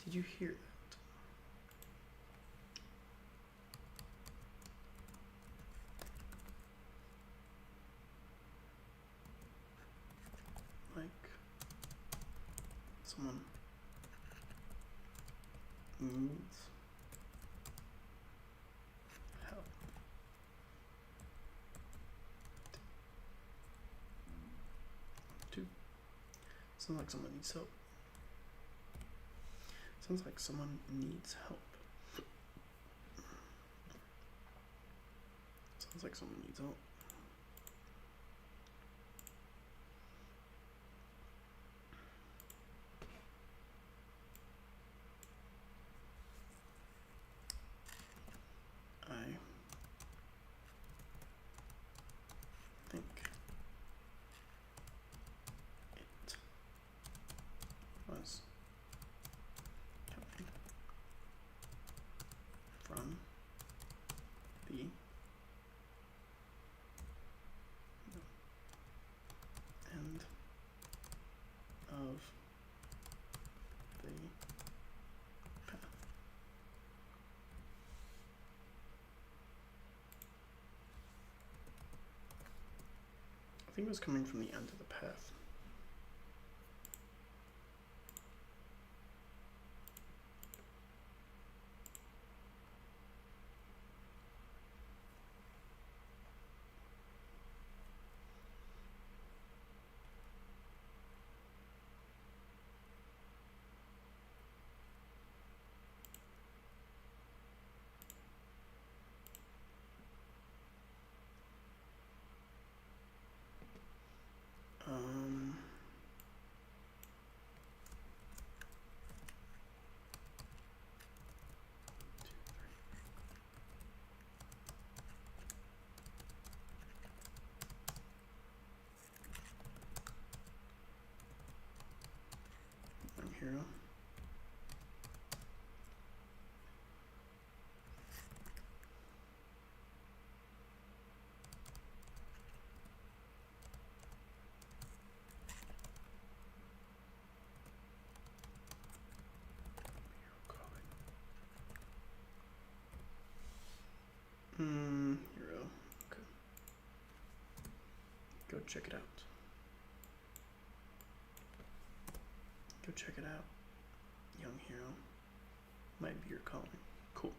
Did you hear that? Like someone needs help. Sounds like someone needs help. Sounds like someone needs help. Sounds like someone needs help. I think it was coming from the think it was coming from the end of the path. Hero. Hero. Okay. Go check it out. Go check it out. Young hero. Might be your calling. Cool.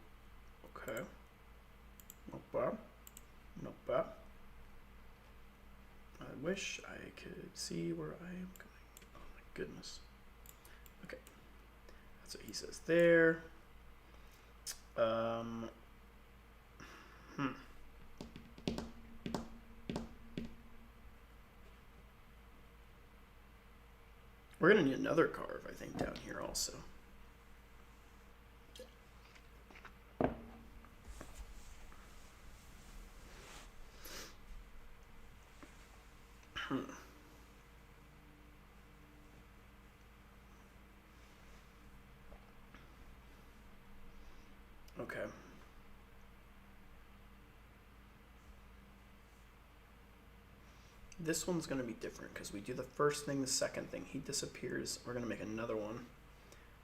Okay. Not bad. Not bad. I wish I could see where I am going. Oh my goodness. Okay. That's what he says there. We're gonna need another carve, I think, down here also. Okay. This one's going to be different because we do the first thing, the second thing. He disappears. We're going to make another one.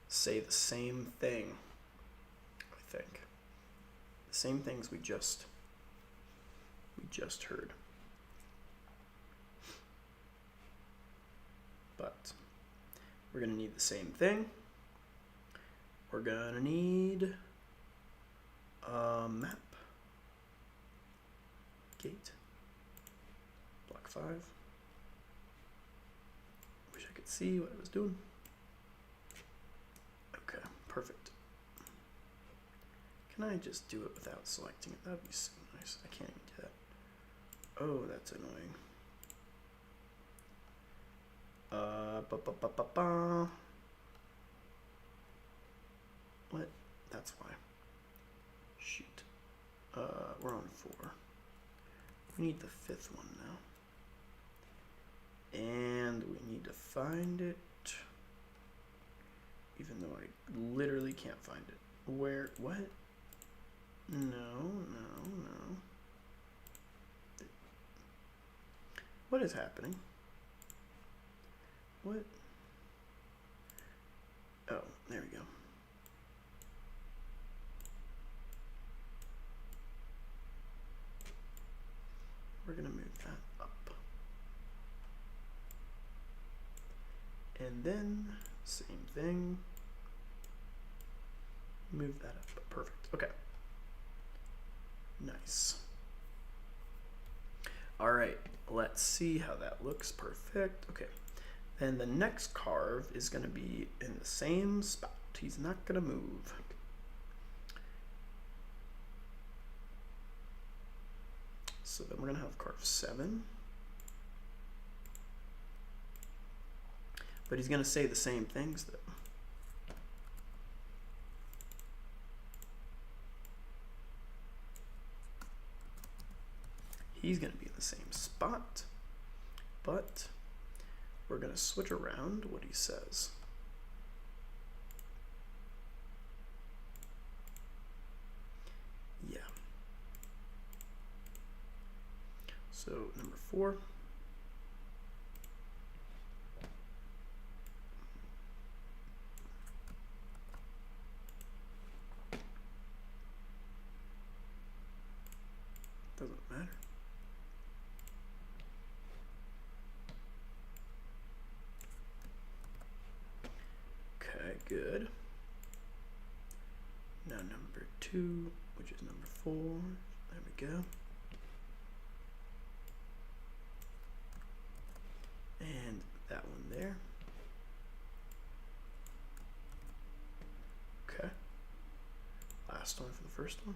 Say the same thing, I think. The same things we just heard. But we're going to need the same thing. We're going to need a map. Gate. Block 5. Wish I could see what I was doing. Okay, perfect. Can I just do it without selecting it? That'd be so nice. I can't even do that. Oh, that's annoying. What? That's why. Shoot. We're on 4. We need the 5th one now. And we need to find it. Even though I literally can't find it. Where? What? No. What is happening? What? Oh, there we go. We're going to move that up. And then, same thing. Move that up. Perfect. Okay. Nice. All right. Let's see how that looks. Perfect. Okay. Then the next carve is going to be in the same spot. He's not going to move. So then we're going to have carve 7. But he's going to say the same things though. He's going to be in the same spot, but we're going to switch around what he says. Yeah. So number 4. Doesn't matter. Okay, good. Now number 2, which is number 4. There we go. And that one there. Okay. Last one for the first one.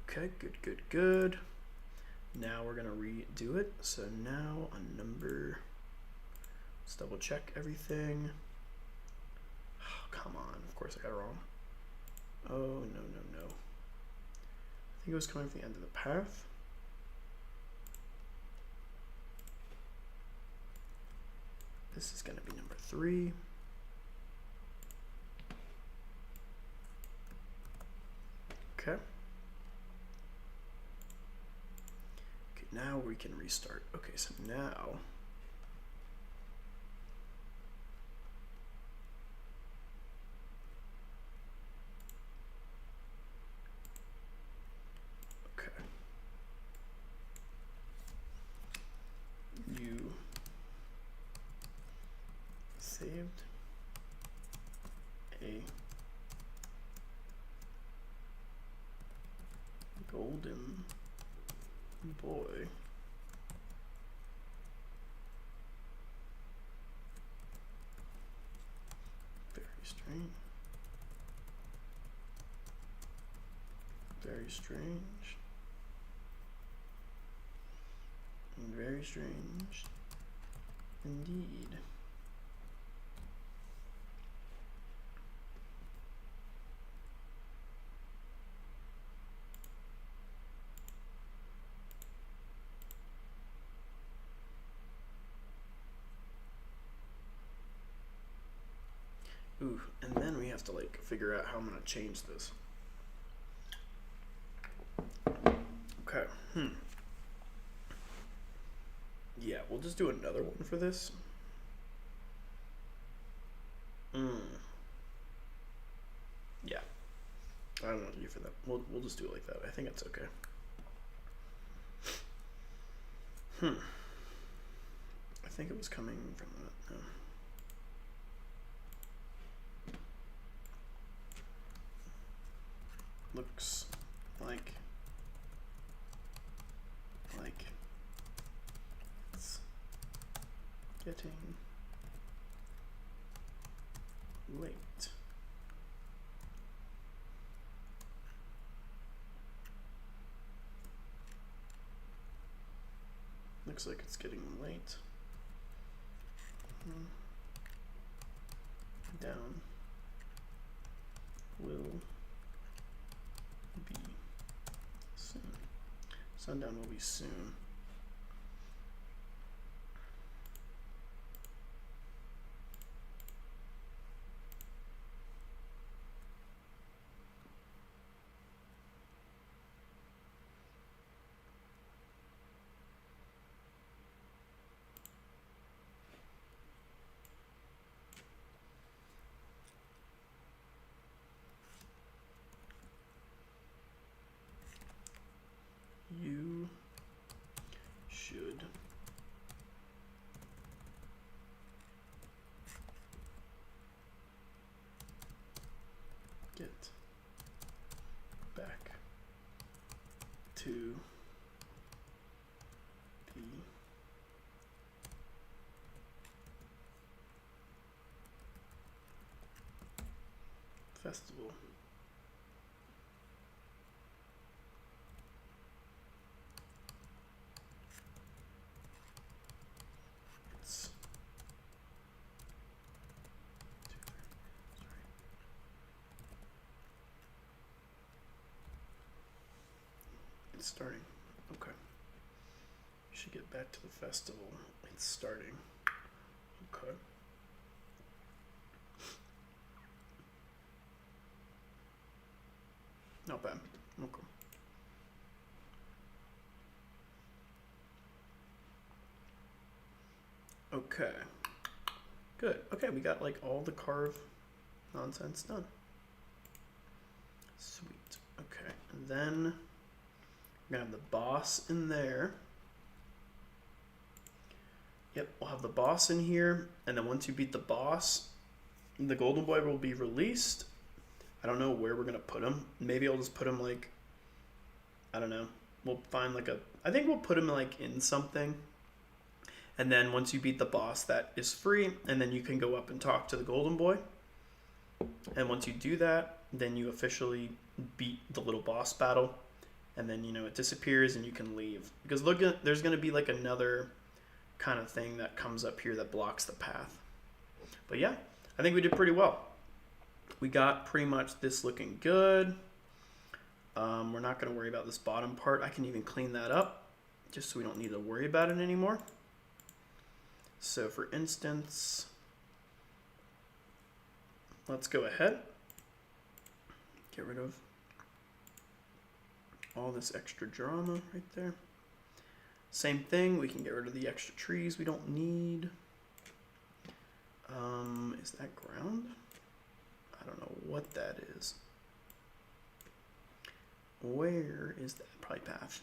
Okay, good, good, good. Now we're gonna redo it. So now on number, let's double check everything. Oh, come on, of course I got it wrong. Oh, no, no, no. I think it was coming from the end of the path. This is gonna be number 3. Okay. Now we can restart. Okay, so now okay. You saved a golden boy. Very strange. Very strange. And very strange indeed. Ooh, and then we have to like figure out how I'm gonna change this. Okay, yeah, we'll just do another one for this. Yeah, I don't know what to do for that. We'll just do it like that. I think it's okay. I think it was coming from that. No. Looks like it's getting late. Looks like it's getting late. Down will be soon. Sundown will be soon. You should get back to the festival. It's starting. Okay. You should get back to the festival. It's starting. Okay. Not bad. Okay. Okay. Good. Okay, we got like all the carve Nonsense done. Sweet. Okay, and then we're gonna have the boss in there. Yep, we'll have the boss in here, and then once you beat the boss, the golden boy will be released. I don't know where we're gonna put him. Maybe I'll just put him like, I don't know. We'll find like I think we'll put him like in something. And then once you beat the boss, that is free, and then you can go up and talk to the golden boy. And once you do that, then you officially beat the little boss battle, and then, you know, it disappears and you can leave. Because look, there's gonna be like another kind of thing that comes up here that blocks the path. But yeah, I think we did pretty well. We got pretty much this looking good. We're not going to worry about this bottom part. I can even clean that up just so we don't need to worry about it anymore. So for instance, let's go ahead, get rid of all this extra drama right there. Same thing, we can get rid of the extra trees we don't need. Is that ground? I don't know what that is. Where is that? Probably path.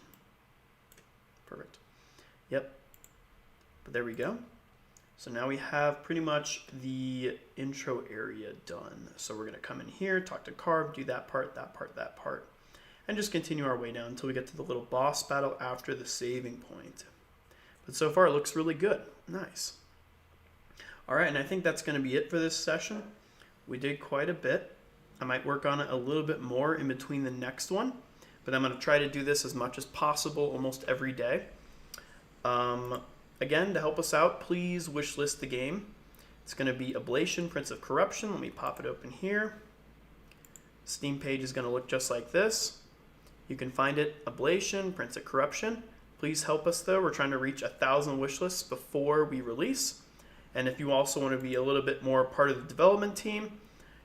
Perfect. Yep. But there we go. So now we have pretty much the intro area done. So we're going to come in here, talk to Carb, do that part, that part, that part, and just continue our way down until we get to the little boss battle after the saving point. But so far it looks really good. Nice. All right, and I think that's going to be it for this session. We did quite a bit. I might work on it a little bit more in between the next one, but I'm going to try to do this as much as possible almost every day. Again, to help us out, please wishlist the game. It's going to be Oblation, Prince of Corruption. Let me pop it open here. Steam page is going to look just like this. You can find it, Oblation, Prince of Corruption. Please help us though. We're trying to reach 1,000 wishlists before we release. And if you also want to be a little bit more part of the development team,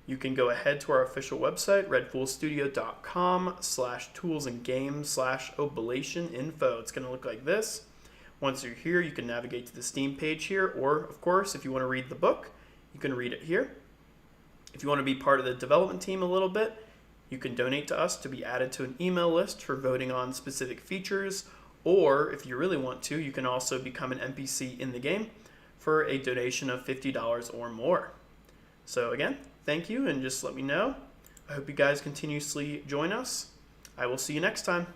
you can go ahead to our official website, redfoolstudio.com/toolsandgames/Oblation info. It's going to look like this. Once you're here, you can navigate to the Steam page here, or of course, if you want to read the book, you can read it here. If you want to be part of the development team a little bit, you can donate to us to be added to an email list for voting on specific features, or if you really want to, you can also become an NPC in the game for a donation of $50 or more. So again, thank you, and just let me know. I hope you guys continuously join us. I will see you next time.